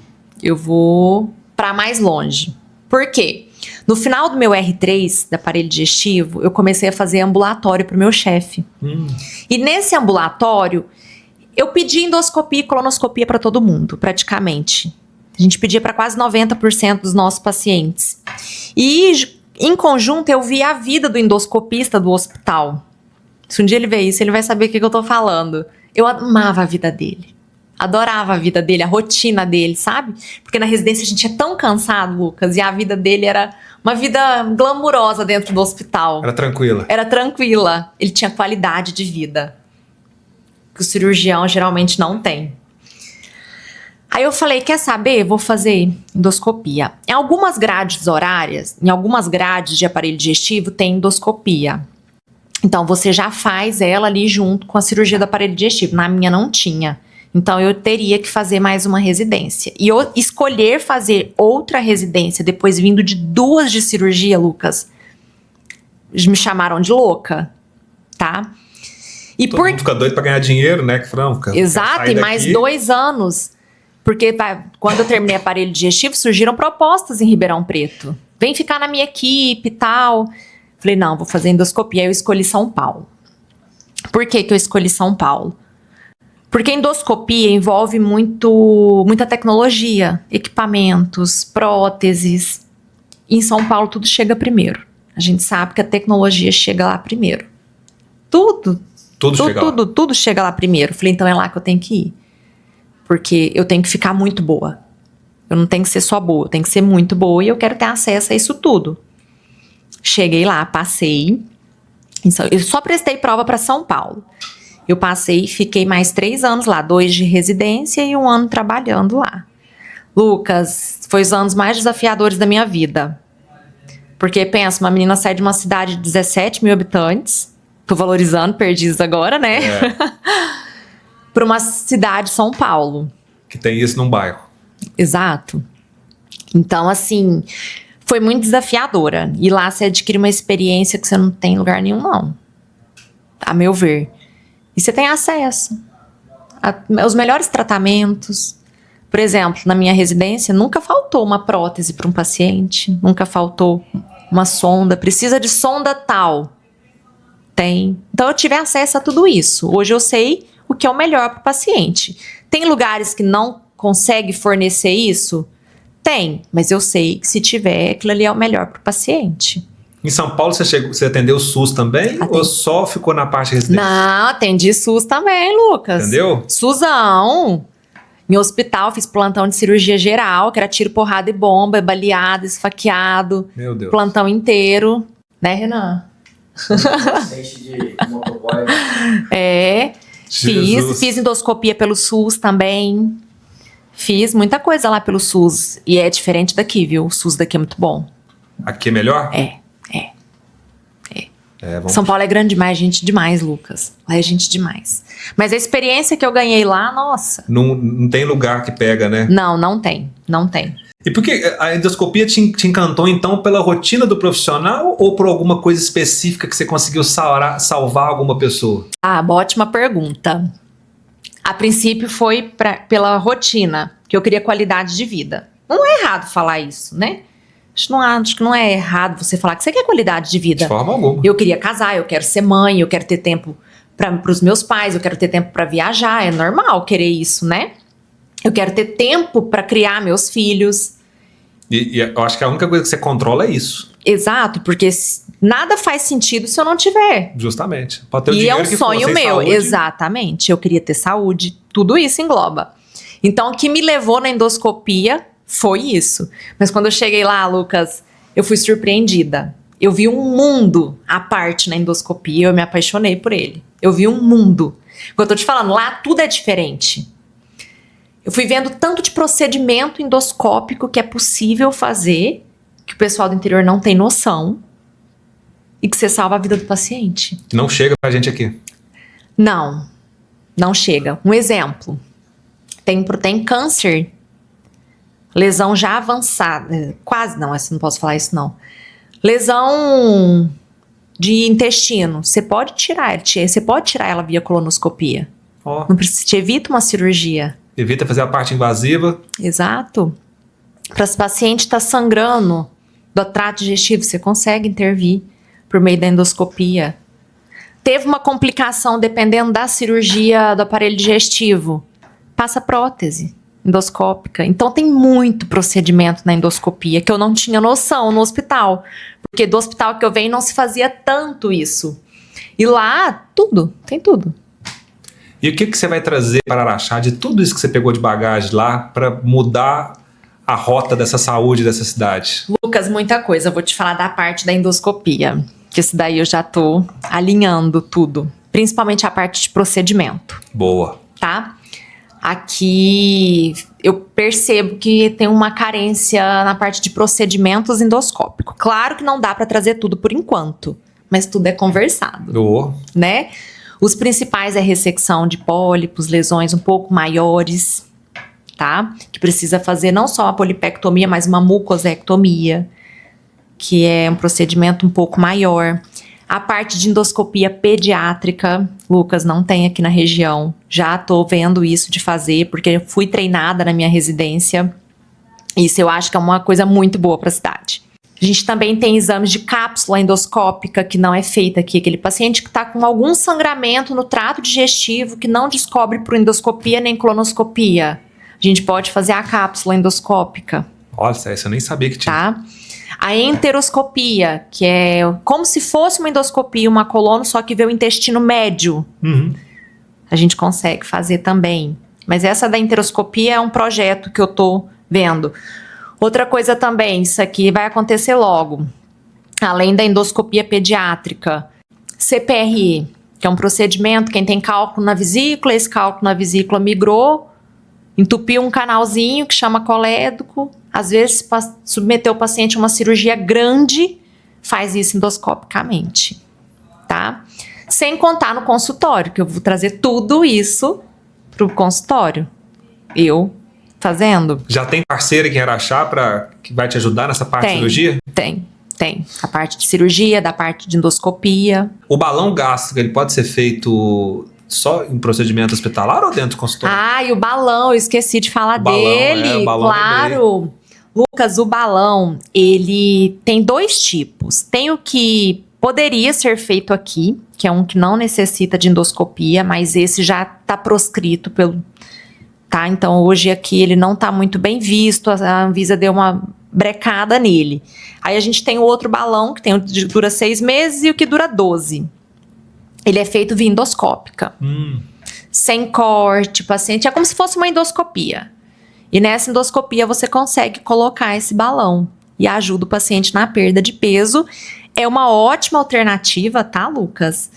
Eu vou para mais longe. Por quê? No final do meu R3, do aparelho digestivo, eu comecei a fazer ambulatório pro meu chefe. E nesse ambulatório, eu pedi endoscopia e colonoscopia para todo mundo, praticamente. A gente pedia para quase 90% dos nossos pacientes. E, em conjunto, eu vi a vida do endoscopista do hospital. Se um dia ele ver isso, ele vai saber o que eu tô falando. Eu amava a vida dele. Adorava a vida dele, a rotina dele, sabe? Porque na residência a gente é tão cansado, Lucas, e a vida dele era uma vida glamurosa dentro do hospital. Era tranquila. Era tranquila. Ele tinha qualidade de vida, que o cirurgião geralmente não tem. Aí eu falei, quer saber? Vou fazer endoscopia. Em algumas grades horárias, em algumas grades de aparelho digestivo, tem endoscopia. Então você já faz ela ali junto com a cirurgia do aparelho digestivo. Na minha não tinha. Então eu teria que fazer mais uma residência. E eu escolher fazer outra residência depois vindo de 2 de cirurgia, Lucas, me chamaram de louca, tá? E Todo mundo fica doido pra ganhar dinheiro, né? Exato, e mais 2 anos. Porque quando eu terminei aparelho digestivo, surgiram propostas em Ribeirão Preto. Vem ficar na minha equipe e tal. Falei, não, vou fazer endoscopia. Aí eu escolhi São Paulo. Por que que eu escolhi São Paulo? Porque endoscopia envolve muita tecnologia, equipamentos, próteses. E em São Paulo tudo chega primeiro. A gente sabe que a tecnologia chega lá primeiro. Tudo chega lá primeiro. Falei, então é lá que eu tenho que ir. Porque eu tenho que ficar muito boa. Eu não tenho que ser só boa, eu tenho que ser muito boa e eu quero ter acesso a isso tudo. Cheguei lá, passei. Eu só prestei prova para São Paulo. Eu passei e fiquei mais 3 anos lá, 2 de residência e 1 ano trabalhando lá. Lucas, foi os anos mais desafiadores da minha vida. Porque, pensa, uma menina sai de uma cidade de 17 mil habitantes, tô valorizando Perdizes agora, né? Para uma cidade, São Paulo. Que tem isso num bairro. Exato. Então, assim, foi muito desafiadora. E lá você adquire uma experiência que você não tem em lugar nenhum, não. A meu ver. E você tem acesso aos melhores tratamentos. Por exemplo, na minha residência, nunca faltou uma prótese para um paciente. Nunca faltou uma sonda. Precisa de sonda tal. Tem. Então, eu tive acesso a tudo isso. Hoje eu sei o que é o melhor para o paciente. Tem lugares que não consegue fornecer isso? Tem, mas eu sei que se tiver, aquilo ali é o melhor para o paciente. Em São Paulo você atendeu o SUS também? Ou só ficou na parte residência? Não, atendi SUS também, Lucas. Entendeu? SUSão. Em hospital, fiz plantão de cirurgia geral, que era tiro, porrada e bomba, baleado, esfaqueado. Meu Deus. Plantão inteiro. Né, Renan? De motoboy. Fiz endoscopia pelo SUS também. Fiz muita coisa lá pelo SUS. E é diferente daqui, viu? O SUS daqui é muito bom. Aqui é melhor? São Paulo é grande demais, gente demais, Lucas. Lá é gente demais. Mas a experiência que eu ganhei lá, nossa. Não tem lugar que pega, né? Não tem. E por que a endoscopia te encantou, então, pela rotina do profissional ou por alguma coisa específica que você conseguiu salvar alguma pessoa? Ótima pergunta. A princípio foi pela rotina, que eu queria qualidade de vida. Não é errado falar isso, né? Acho que não é errado você falar que você quer qualidade de vida. De forma alguma. Eu queria casar, eu quero ser mãe, eu quero ter tempo para os meus pais, eu quero ter tempo para viajar. É normal querer isso, né? Eu quero ter tempo para criar meus filhos. E eu acho que a única coisa que você controla é isso. Exato, porque nada faz sentido se eu não tiver. Justamente. Pode ter o E dinheiro é um sonho meu, saúde. Exatamente. Eu queria ter saúde, tudo isso engloba. Então, o que me levou na endoscopia foi isso. Mas quando eu cheguei lá, Lucas, eu fui surpreendida. Eu vi um mundo à parte na endoscopia, eu me apaixonei por ele. Eu vi um mundo. Como eu tô te falando, lá tudo é diferente. Eu fui vendo tanto de procedimento endoscópico que é possível fazer, que o pessoal do interior não tem noção, e que você salva a vida do paciente. Não chega pra gente aqui. Não chega. Um exemplo. Tem câncer, lesão já avançada, quase não, não posso falar isso não. Lesão de intestino, você pode tirar ela via colonoscopia. Não precisa, te evita uma cirurgia. Evita fazer a parte invasiva. Exato. Para esse paciente estar sangrando do trato digestivo, você consegue intervir por meio da endoscopia. Teve uma complicação dependendo da cirurgia do aparelho digestivo, passa prótese endoscópica. Então tem muito procedimento na endoscopia que eu não tinha noção no hospital. Porque do hospital que eu venho não se fazia tanto isso. E lá, tem tudo. E o que você vai trazer para Araxá de tudo isso que você pegou de bagagem lá para mudar a rota dessa saúde dessa cidade? Lucas, muita coisa. Eu vou te falar da parte da endoscopia, que isso daí eu já tô alinhando tudo. Principalmente a parte de procedimento. Boa. Tá? Aqui eu percebo que tem uma carência na parte de procedimentos endoscópicos. Claro que não dá para trazer tudo por enquanto, mas tudo é conversado, né? Os principais é ressecção de pólipos, lesões um pouco maiores, tá? Que precisa fazer não só a polipectomia, mas uma mucosectomia, que é um procedimento um pouco maior. A parte de endoscopia pediátrica, Lucas, não tem aqui na região. Já tô vendo isso de fazer, porque eu fui treinada na minha residência. Isso eu acho que é uma coisa muito boa para a cidade. A gente também tem exames de cápsula endoscópica, que não é feita aqui. Aquele paciente que está com algum sangramento no trato digestivo, que não descobre por endoscopia nem colonoscopia. A gente pode fazer a cápsula endoscópica. Olha, essa eu nem sabia que tinha. Tá? A enteroscopia, que é como se fosse uma endoscopia, uma colono, só que vê o intestino médio. Uhum. A gente consegue fazer também. Mas essa da enteroscopia é um projeto que eu tô vendo. Outra coisa também, isso aqui vai acontecer logo. Além da endoscopia pediátrica, CPRE, que é um procedimento, quem tem cálculo na vesícula, esse cálculo na vesícula migrou, entupiu um canalzinho que chama colédoco, às vezes submeteu o paciente a uma cirurgia grande, faz isso endoscopicamente, tá? Sem contar no consultório, que eu vou trazer tudo isso pro consultório. Eu fazendo. Já tem parceira aqui em Araxá que vai te ajudar nessa parte de cirurgia? Tem. A parte de cirurgia, da parte de endoscopia. O balão gástrico, ele pode ser feito só em procedimento hospitalar ou dentro do consultório? Ah, e o balão, eu esqueci de falar dele. O balão claro. Lucas, o balão, ele tem 2 tipos. Tem o que poderia ser feito aqui, que é um que não necessita de endoscopia, mas esse já está proscrito pelo... Tá? Então, hoje aqui ele não está muito bem visto, a Anvisa deu uma brecada nele. Aí a gente tem o outro balão, que tem o que dura 6 meses e o que dura 12. Ele é feito via endoscópica. Sem corte, paciente. É como se fosse uma endoscopia. E nessa endoscopia você consegue colocar esse balão. E ajuda o paciente na perda de peso. É uma ótima alternativa, tá, Lucas?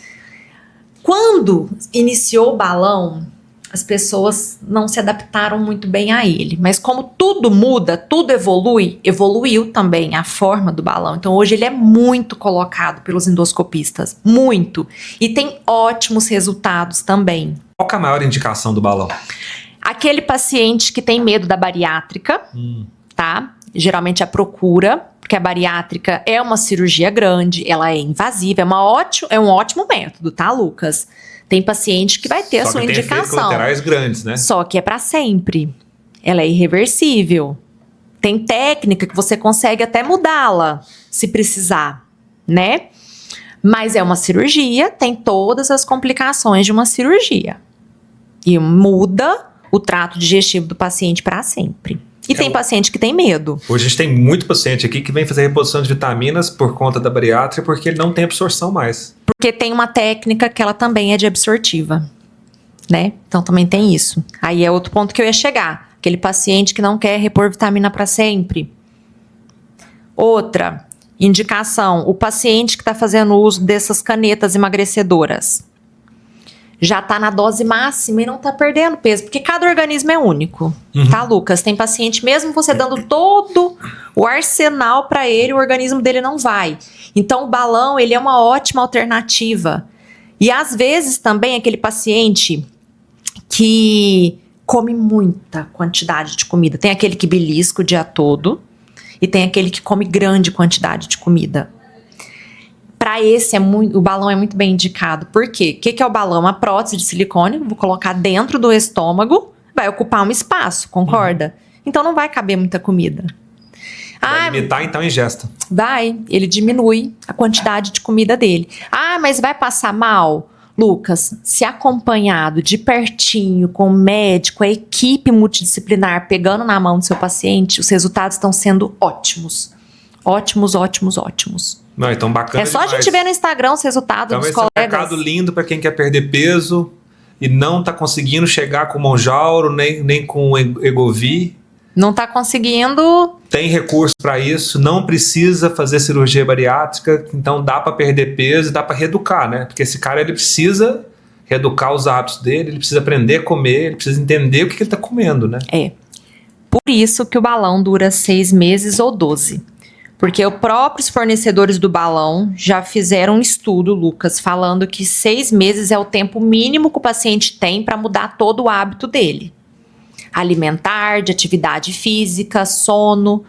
Quando iniciou o balão, as pessoas não se adaptaram muito bem a ele. Mas como tudo muda, tudo evolui, evoluiu também a forma do balão. Então hoje ele é muito colocado pelos endoscopistas, muito. E tem ótimos resultados também. Qual que é a maior indicação do balão? Aquele paciente que tem medo da bariátrica, tá? Geralmente a procura, porque a bariátrica é uma cirurgia grande, ela é invasiva, é um ótimo método, tá, Lucas? Tem paciente que vai ter a sua indicação. Só que tem efeitos colaterais grandes, né? Só que é para sempre. Ela é irreversível. Tem técnica que você consegue até mudá-la, se precisar, né? Mas é uma cirurgia, tem todas as complicações de uma cirurgia. E muda o trato digestivo do paciente para sempre. E tem paciente que tem medo. Hoje a gente tem muito paciente aqui que vem fazer reposição de vitaminas por conta da bariátrica porque ele não tem absorção mais. Porque tem uma técnica que ela também é de absortiva, né? Então também tem isso. Aí é outro ponto que eu ia chegar. Aquele paciente que não quer repor vitamina para sempre. Outra indicação, o paciente que está fazendo uso dessas canetas emagrecedoras. Já está na dose máxima e não está perdendo peso, porque cada organismo é único, tá, Lucas? Tem paciente, mesmo você dando todo o arsenal para ele, o organismo dele não vai. Então, o balão, ele é uma ótima alternativa. E, às vezes, também, aquele paciente que come muita quantidade de comida. Tem aquele que belisca o dia todo e tem aquele que come grande quantidade de comida. Para esse, o balão é muito bem indicado. Por quê? O que é o balão? Uma prótese de silicone, vou colocar dentro do estômago, vai ocupar um espaço, concorda? Então não vai caber muita comida. Vai limitar, então, a ingesta. Vai, ele diminui a quantidade de comida dele. Ah, mas vai passar mal? Lucas, se acompanhado de pertinho, com o médico, a equipe multidisciplinar pegando na mão do seu paciente, os resultados estão sendo ótimos. Ótimos, ótimos, ótimos. Não, então bacana. É só demais. A gente ver no Instagram os resultados dos colegas. Então esse é um mercado lindo para quem quer perder peso e não está conseguindo chegar com o Mounjaro, nem com o Egovir. Não está conseguindo. Tem recurso para isso, não precisa fazer cirurgia bariátrica, então dá para perder peso e dá para reeducar, né? Porque esse cara ele precisa reeducar os hábitos dele, ele precisa aprender a comer, ele precisa entender o que ele está comendo, né? Por isso que o balão dura 6 meses ou 12. Porque os próprios fornecedores do balão já fizeram um estudo, Lucas, falando que 6 meses é o tempo mínimo que o paciente tem para mudar todo o hábito dele. Alimentar, de atividade física, sono,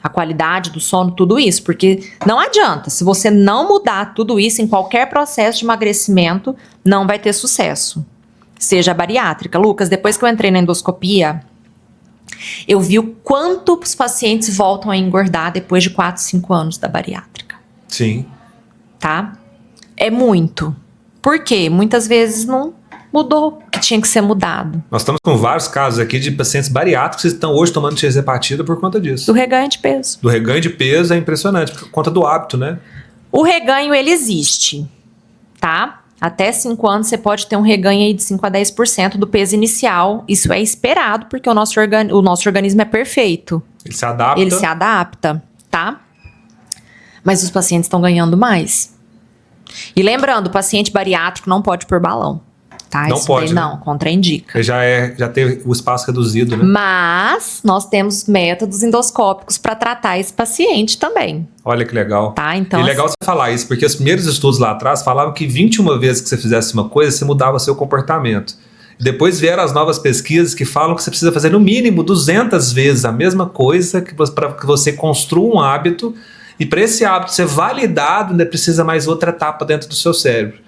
a qualidade do sono, tudo isso. Porque não adianta, se você não mudar tudo isso em qualquer processo de emagrecimento, não vai ter sucesso. Seja bariátrica. Lucas, depois que eu entrei na endoscopia, eu vi o quanto os pacientes voltam a engordar depois de 4, 5 anos da bariátrica. Sim. Tá? É muito. Por quê? Muitas vezes não mudou o que tinha que ser mudado. Nós estamos com vários casos aqui de pacientes bariátricos que estão hoje tomando tirzepatida por conta disso. Do reganho de peso. Do reganho de peso é impressionante, por conta do hábito, né? O reganho, ele existe, tá? Até 5 anos você pode ter um reganho aí de 5 a 10% do peso inicial. Isso é esperado, porque o nosso organismo é perfeito. Ele se adapta. Ele se adapta, tá? Mas os pacientes estão ganhando mais. E lembrando, o paciente bariátrico não pode pôr balão. Tá? Não Isso pode, daí, não, contraindica. Já teve o espaço reduzido, né? Mas nós temos métodos endoscópicos para tratar esse paciente também. Olha que legal. Tá, então, e legal você falar isso, porque os primeiros estudos lá atrás falavam que 21 vezes que você fizesse uma coisa, você mudava seu comportamento. Depois vieram as novas pesquisas que falam que você precisa fazer no mínimo 200 vezes a mesma coisa para que você construa um hábito, e para esse hábito ser validado, ainda precisa mais outra etapa dentro do seu cérebro.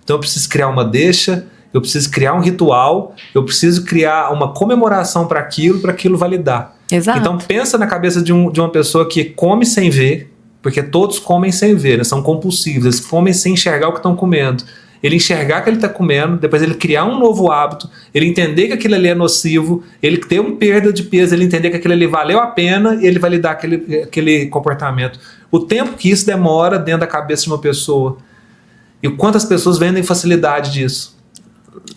Então eu preciso criar uma deixa, eu preciso criar um ritual, eu preciso criar uma comemoração para aquilo validar. Exato. Então pensa na cabeça de uma pessoa que come sem ver, porque todos comem sem ver, né? São compulsivos, eles comem sem enxergar o que estão comendo. Ele enxergar que ele está comendo, depois ele criar um novo hábito, ele entender que aquilo ali é nocivo, ele ter uma perda de peso, ele entender que aquilo ali valeu a pena e ele validar aquele comportamento. O tempo que isso demora dentro da cabeça de uma pessoa. E quantas pessoas vendem facilidade disso?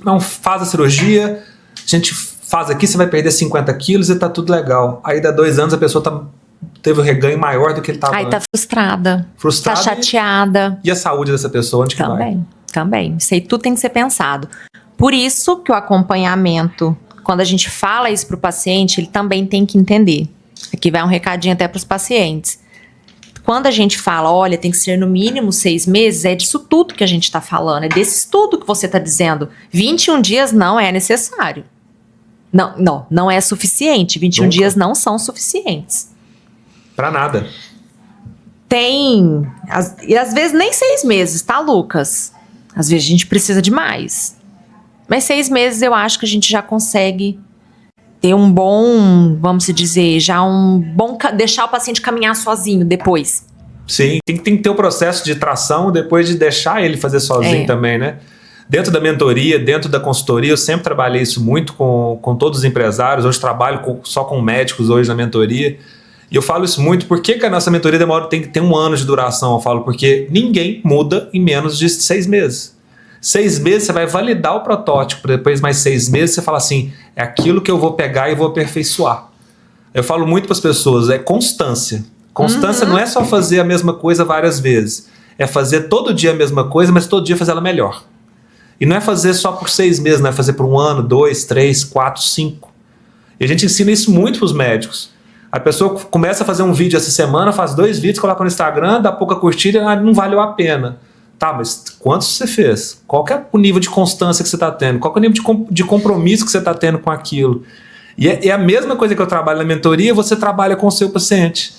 Não, faz a cirurgia, a gente faz aqui, você vai perder 50 quilos e tá tudo legal. Aí dá 2 anos a pessoa teve um reganho maior do que ele estava antes. Aí tá frustrada. Tá chateada. E a saúde dessa pessoa, onde que vai? Também. Isso aí tudo tem que ser pensado. Por isso que o acompanhamento, quando a gente fala isso pro paciente, ele também tem que entender. Aqui vai um recadinho até pros pacientes. Quando a gente fala, olha, tem que ser no mínimo 6 meses, é disso tudo que a gente está falando, é desse estudo que você está dizendo. 21 dias não é necessário. Não é suficiente. 21 dias não são suficientes. Para nada. E às vezes nem 6 meses, tá, Lucas? Às vezes a gente precisa de mais. Mas 6 meses eu acho que a gente já consegue ter um bom, vamos dizer, deixar o paciente caminhar sozinho depois. Sim, tem que ter o processo de tração depois de deixar ele fazer sozinho também, né? Dentro da mentoria, dentro da consultoria, eu sempre trabalhei isso muito com todos os empresários. Hoje trabalho só com médicos hoje na mentoria. E eu falo isso muito, por que a nossa mentoria tem que ter 1 ano de duração? Eu falo, porque ninguém muda em menos de 6 meses. 6 meses você vai validar o protótipo, depois mais 6 meses você fala assim, é aquilo que eu vou pegar e vou aperfeiçoar. Eu falo muito para as pessoas, é constância. Constância não é só fazer a mesma coisa várias vezes, é fazer todo dia a mesma coisa, mas todo dia fazer ela melhor. E não é fazer só por 6 meses, não é fazer por 1 ano, 2, 3, 4, 5. E a gente ensina isso muito para os médicos. A pessoa começa a fazer um vídeo essa semana, faz 2 vídeos, coloca no Instagram, dá pouca curtida, não valeu a pena. Tá, mas quantos você fez? Qual que é o nível de constância que você está tendo? Qual que é o nível de compromisso que você está tendo com aquilo? E é a mesma coisa que eu trabalho na mentoria, você trabalha com o seu paciente.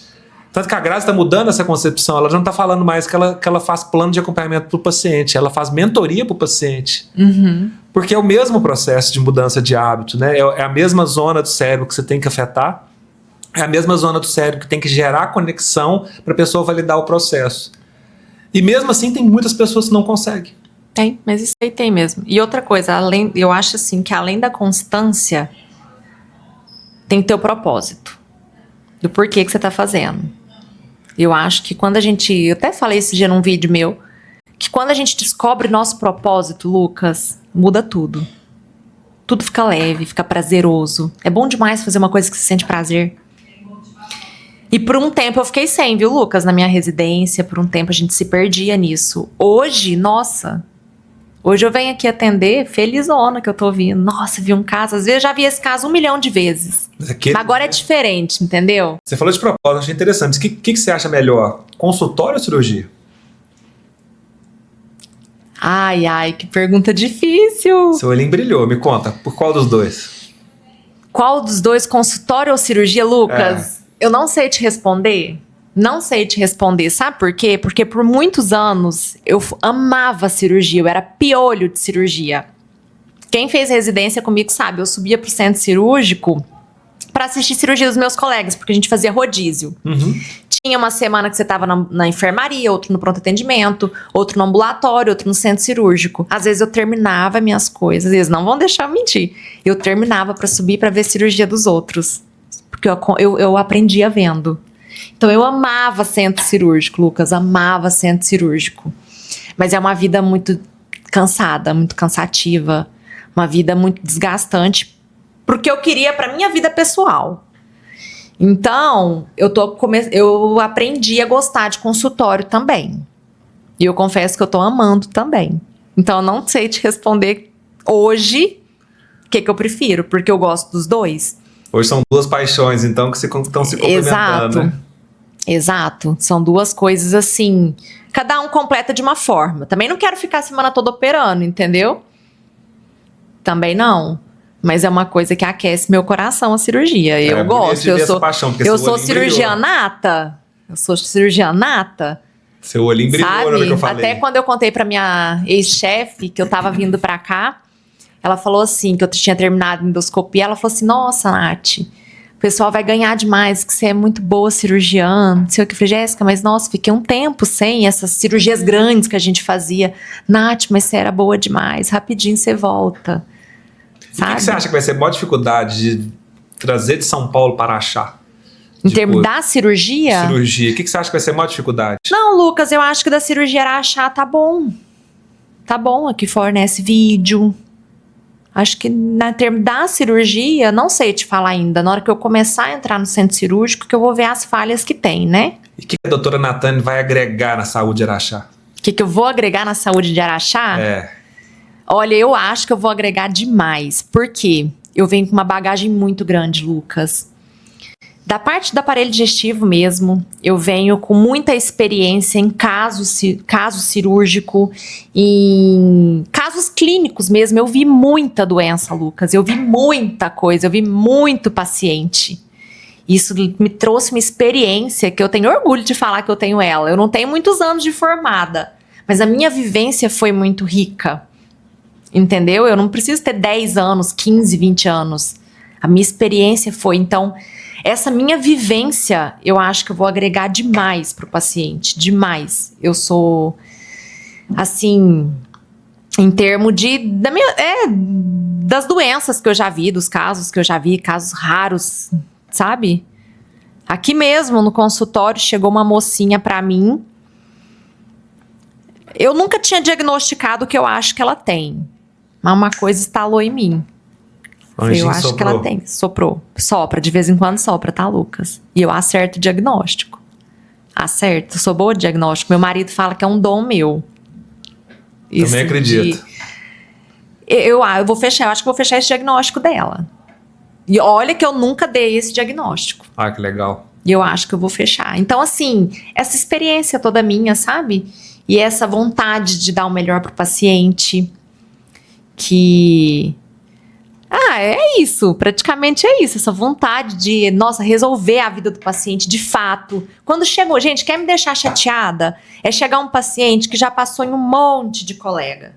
Tanto que a Grazi está mudando essa concepção, ela já não está falando mais que ela faz plano de acompanhamento para o paciente, ela faz mentoria para o paciente. Porque é o mesmo processo de mudança de hábito, né? É a mesma zona do cérebro que você tem que afetar, é a mesma zona do cérebro que tem que gerar conexão para a pessoa validar o processo. E mesmo assim tem muitas pessoas que não conseguem. Tem, mas isso aí tem mesmo. E outra coisa, eu acho assim que além da constância, tem que ter o propósito. Do porquê que você está fazendo. Eu acho que quando eu até falei esse dia num vídeo meu, que quando a gente descobre nosso propósito, Lucas, muda tudo. Tudo fica leve, fica prazeroso. É bom demais fazer uma coisa que você sente prazer. E por um tempo eu fiquei sem, viu, Lucas? Na minha residência, por um tempo a gente se perdia nisso. Hoje, nossa... Hoje eu venho aqui atender, felizona que eu tô ouvindo. Nossa, vi um caso. Às vezes eu já vi esse caso 1 milhão de vezes. Mas agora é diferente, entendeu? Você falou de propósito, achei interessante. O que você acha melhor? Consultório ou cirurgia? Ai, que pergunta difícil. Seu olhinho brilhou, me conta. Por qual dos dois? Qual dos dois, consultório ou cirurgia, Lucas? Eu não sei te responder. Não sei te responder, sabe por quê? Porque por muitos anos eu amava cirurgia, eu era piolho de cirurgia. Quem fez residência comigo sabe, eu subia pro centro cirúrgico para assistir cirurgia dos meus colegas, porque a gente fazia rodízio. Uhum. Tinha uma semana que você tava na enfermaria, outro no pronto atendimento, outro no ambulatório, outro no centro cirúrgico. Às vezes eu terminava minhas coisas, eles não vão deixar eu mentir. Eu terminava para subir para ver cirurgia dos outros, porque eu aprendia vendo. Então eu amava centro cirúrgico, Lucas, amava centro cirúrgico. Mas é uma vida muito cansada, muito cansativa, uma vida muito desgastante, porque eu queria para minha vida pessoal. Então, eu aprendi a gostar de consultório também. E eu confesso que eu tô amando também. Então, eu não sei te responder hoje o que eu prefiro, porque eu gosto dos dois. Hoje são duas paixões, então, que estão se complementando, Exato. né? Exato. São duas coisas assim, cada um completa de uma forma. Também não quero ficar a semana toda operando, entendeu? Também não. Mas é uma coisa que aquece meu coração, a cirurgia. Eu gosto. Eu sou cirurgiã nata. Eu sou cirurgiã nata. Seu olhinho brilhou, na hora que eu falei. Até quando eu contei pra minha ex-chefe que eu tava vindo pra cá, ela falou assim, que eu tinha terminado a endoscopia, ela falou assim, nossa, Nath, o pessoal vai ganhar demais, que você é muito boa cirurgiã. Não sei o que. Eu falei, Jéssica, mas nossa, fiquei um tempo sem essas cirurgias grandes que a gente fazia. Nath, mas você era boa demais, rapidinho você volta. E o que você acha que vai ser a maior dificuldade de trazer de São Paulo para Araxá? Em termos da cirurgia? Cirurgia. O que você acha que vai ser a maior dificuldade? Não, Lucas, eu acho que da cirurgia Araxá tá bom. Tá bom, aqui fornece vídeo. Acho que na termo da cirurgia, não sei te falar ainda. Na hora que eu começar a entrar no centro cirúrgico, que eu vou ver as falhas que tem, né? E o que a doutora Natane vai agregar na saúde de Araxá? O que eu vou agregar na saúde de Araxá? Olha, eu acho que eu vou agregar demais. Por quê? Eu venho com uma bagagem muito grande, Lucas. Da parte do aparelho digestivo mesmo, eu venho com muita experiência em caso cirúrgico, em casos clínicos mesmo. Eu vi muita doença, Lucas. Eu vi muita coisa, eu vi muito paciente. Isso me trouxe uma experiência que eu tenho orgulho de falar que eu tenho ela. Eu não tenho muitos anos de formada, mas a minha vivência foi muito rica. Entendeu? Eu não preciso ter 10 anos, 15, 20 anos. A minha experiência foi, então... Essa minha vivência, eu acho que eu vou agregar demais pro paciente, demais. Eu sou, assim, em termos das doenças que eu já vi, dos casos que eu já vi, casos raros, sabe? Aqui mesmo, no consultório, chegou uma mocinha pra mim. Eu nunca tinha diagnosticado o que eu acho que ela tem, mas uma coisa estalou em mim. Eu acho que ela tem. Sopra, de vez em quando sopra, tá, Lucas? E eu acerto o diagnóstico. Acerto, sou boa de diagnóstico. Meu marido fala que é um dom meu. Também acredito. Eu vou fechar, eu acho que vou fechar esse diagnóstico dela. E olha que eu nunca dei esse diagnóstico. Ah, que legal. E eu acho que eu vou fechar. Então, assim, essa experiência toda minha, sabe? E essa vontade de dar o melhor pro paciente, que... é isso, praticamente é isso, essa vontade de, nossa, resolver a vida do paciente de fato. Quando chegou, gente, quer me deixar chateada? É chegar um paciente que já passou em um monte de colega.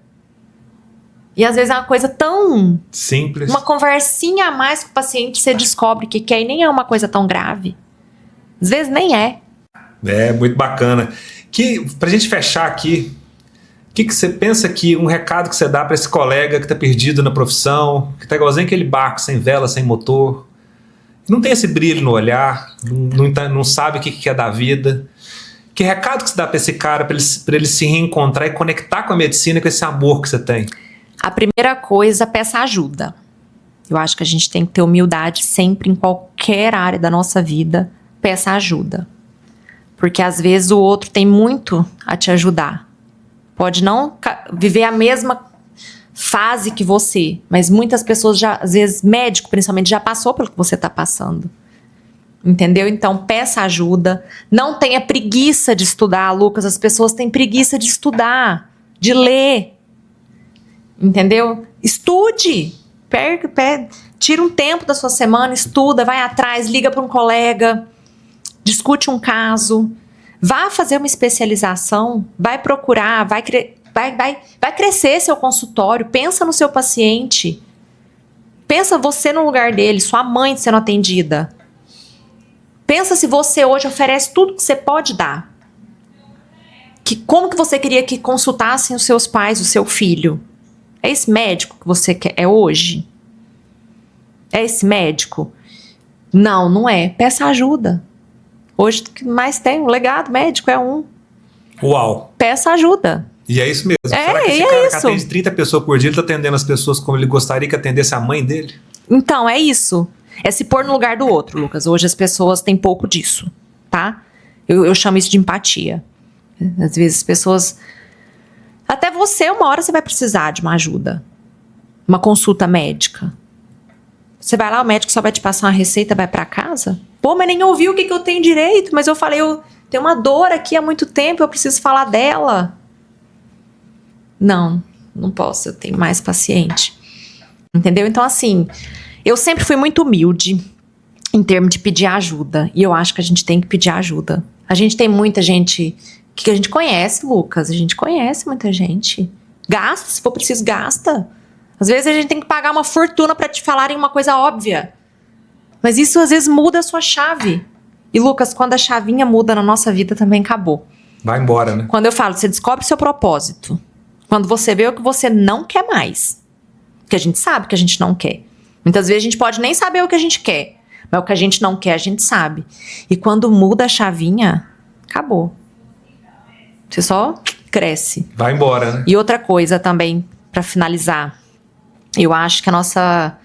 E às vezes é uma coisa tão... simples. Uma conversinha a mais com o paciente, você descobre que quer e nem é uma coisa tão grave. Às vezes nem é. É, muito bacana. Pra gente fechar aqui... O que você pensa que um recado que você dá para esse colega que está perdido na profissão, que está igualzinho aquele barco sem vela, sem motor, não tem esse brilho no olhar, não sabe o que é da vida? Que recado que você dá para esse cara, para ele se reencontrar e conectar com a medicina, com esse amor que você tem? A primeira coisa, peça ajuda. Eu acho que a gente tem que ter humildade sempre, em qualquer área da nossa vida. Peça ajuda. Porque às vezes o outro tem muito a te ajudar. Pode não viver a mesma fase que você, mas muitas pessoas já, às vezes médico principalmente, já passou pelo que você está passando. Entendeu? Então peça ajuda. Não tenha preguiça de estudar, Lucas. As pessoas têm preguiça de estudar, de ler. Entendeu? Estude. Tira um tempo da sua semana, estuda, vai atrás, liga para um colega, discute um caso, vá fazer uma especialização, vai procurar, vai crescer seu consultório, pensa no seu paciente, pensa você no lugar dele, sua mãe sendo atendida. Pensa se você hoje oferece tudo que você pode dar. Como que você queria que consultassem os seus pais, o seu filho? É esse médico que você quer hoje? É esse médico? Não, não é. Peça ajuda. Hoje o que mais tem, o legado médico é um. Uau. Peça ajuda. E é isso mesmo. Será que esse cara que atende 30 pessoas por dia, ele tá atendendo as pessoas como ele gostaria que atendesse a mãe dele? Então, é isso. É se pôr no lugar do outro, Lucas. Hoje as pessoas têm pouco disso, tá? Eu chamo isso de empatia. Às vezes as pessoas... Até você, uma hora você vai precisar de uma ajuda. Uma consulta médica. Você vai lá, o médico só vai te passar uma receita, vai pra casa? Pô, mas nem ouviu o que eu tenho direito. Mas eu falei, eu tenho uma dor aqui há muito tempo, eu preciso falar dela. Não posso, eu tenho mais paciente. Entendeu? Então, assim, eu sempre fui muito humilde em termos de pedir ajuda. E eu acho que a gente tem que pedir ajuda. A gente tem muita gente... que a gente conhece, Lucas. A gente conhece muita gente. Gasta, se for preciso, gasta. Às vezes a gente tem que pagar uma fortuna para te falarem uma coisa óbvia. Mas isso às vezes muda a sua chave. E Lucas, quando a chavinha muda na nossa vida, também acabou. Vai embora, né? Quando eu falo, você descobre seu propósito. Quando você vê o que você não quer mais. Porque a gente sabe que a gente não quer. Muitas vezes a gente pode nem saber o que a gente quer. Mas o que a gente não quer, a gente sabe. E quando muda a chavinha, acabou. Você só cresce. Vai embora, né? E outra coisa também, para finalizar. Eu acho que a nossa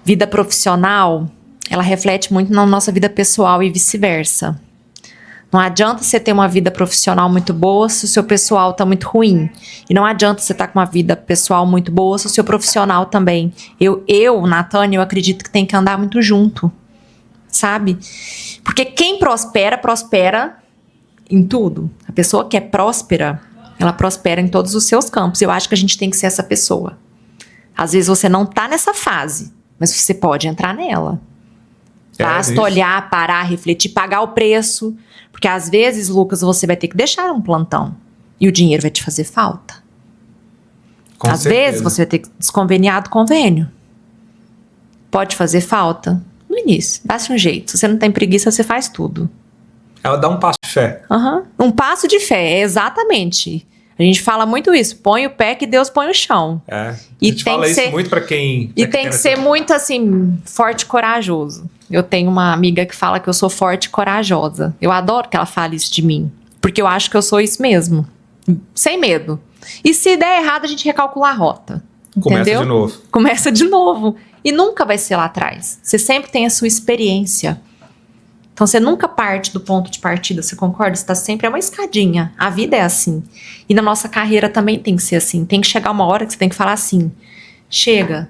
vida profissional, ela reflete muito na nossa vida pessoal e vice-versa. Não adianta você ter uma vida profissional muito boa se o seu pessoal tá muito ruim. E não adianta você estar com uma vida pessoal muito boa se o seu profissional também. Natânia, eu acredito que tem que andar muito junto. Sabe? Porque quem prospera, prospera em tudo. A pessoa que é próspera, ela prospera em todos os seus campos. Eu acho que a gente tem que ser essa pessoa. Às vezes você não tá nessa fase, mas você pode entrar nela. Basta olhar, parar, refletir, pagar o preço. Porque às vezes, Lucas, você vai ter que deixar um plantão. E o dinheiro vai te fazer falta. Às vezes você vai ter que desconveniar do convênio. Pode fazer falta? No início, dá-se um jeito. Se você não tem preguiça, você faz tudo. Ela dá um passo de fé. Um passo de fé, exatamente. A gente fala muito isso. Põe o pé que Deus põe o chão. A gente fala isso muito pra quem... E tem que ser muito, assim, forte e corajoso. Eu tenho uma amiga que fala que eu sou forte e corajosa. Eu adoro que ela fale isso de mim. Porque eu acho que eu sou isso mesmo. Sem medo. E se der errado, a gente recalcula a rota. Entendeu? Começa de novo. Começa de novo. E nunca vai ser lá atrás. Você sempre tem a sua experiência. Então você nunca parte do ponto de partida, você concorda? Você tá sempre, é uma escadinha. A vida é assim. E na nossa carreira também tem que ser assim. Tem que chegar uma hora que você tem que falar assim: chega,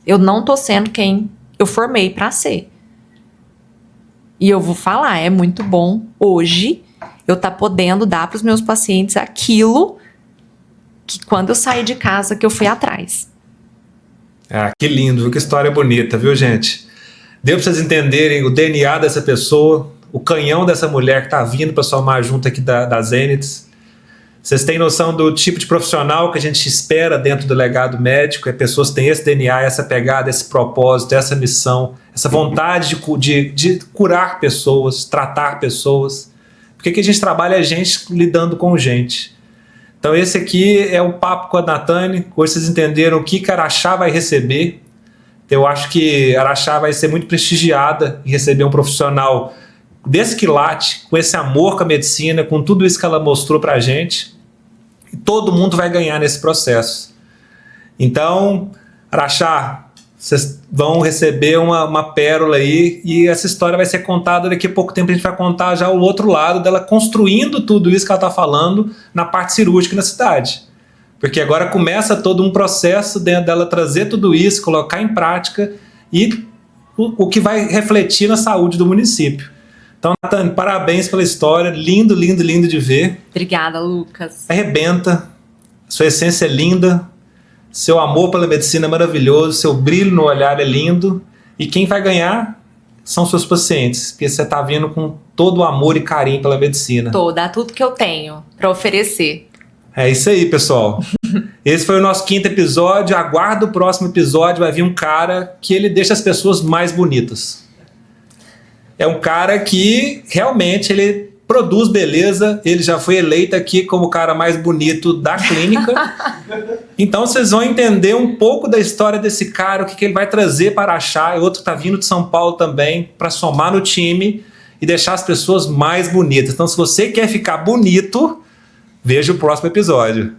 eu não tô sendo quem eu formei pra ser. E eu vou falar, é muito bom hoje eu tá podendo dar pros meus pacientes aquilo que quando eu saí de casa que eu fui atrás. Ah, que lindo, que história bonita, viu, gente? Deu pra vocês entenderem o DNA dessa pessoa, o canhão dessa mulher que tá vindo pra somar junto aqui da Zenith. Vocês têm noção do tipo de profissional que a gente espera dentro do legado médico? É pessoas que têm esse DNA, essa pegada, esse propósito, essa missão, essa vontade de curar pessoas, tratar pessoas. Porque que a gente trabalha é gente lidando com gente. Então esse aqui é o papo com a Natânia. Hoje vocês entenderam o que Araxá vai receber. Eu acho que Araxá vai ser muito prestigiada em receber um profissional desse quilate, com esse amor com a medicina, com tudo isso que ela mostrou pra gente. E todo mundo vai ganhar nesse processo. Então, Araxá, Vocês vão receber uma pérola aí, e essa história vai ser contada daqui a pouco tempo. A gente vai contar já o outro lado dela construindo tudo isso que ela está falando na parte cirúrgica na cidade. Porque agora começa todo um processo dentro dela trazer tudo isso, colocar em prática e o que vai refletir na saúde do município. Então, Natane, parabéns pela história, lindo, lindo, lindo de ver. Obrigada, Lucas. Arrebenta, sua essência é linda, seu amor pela medicina é maravilhoso, seu brilho no olhar é lindo, e quem vai ganhar são seus pacientes, porque você está vindo com todo o amor e carinho pela medicina. Dá tudo que eu tenho para oferecer. É isso aí, pessoal. Esse foi o nosso 5º episódio. Aguarda o próximo episódio, vai vir um cara que ele deixa as pessoas mais bonitas. É um cara que realmente ele produz beleza. Ele já foi eleito aqui como o cara mais bonito da clínica. Então vocês vão entender um pouco da história desse cara, o que ele vai trazer para achar. E outro está vindo de São Paulo também para somar no time e deixar as pessoas mais bonitas. Então, se você quer ficar bonito, veja o próximo episódio.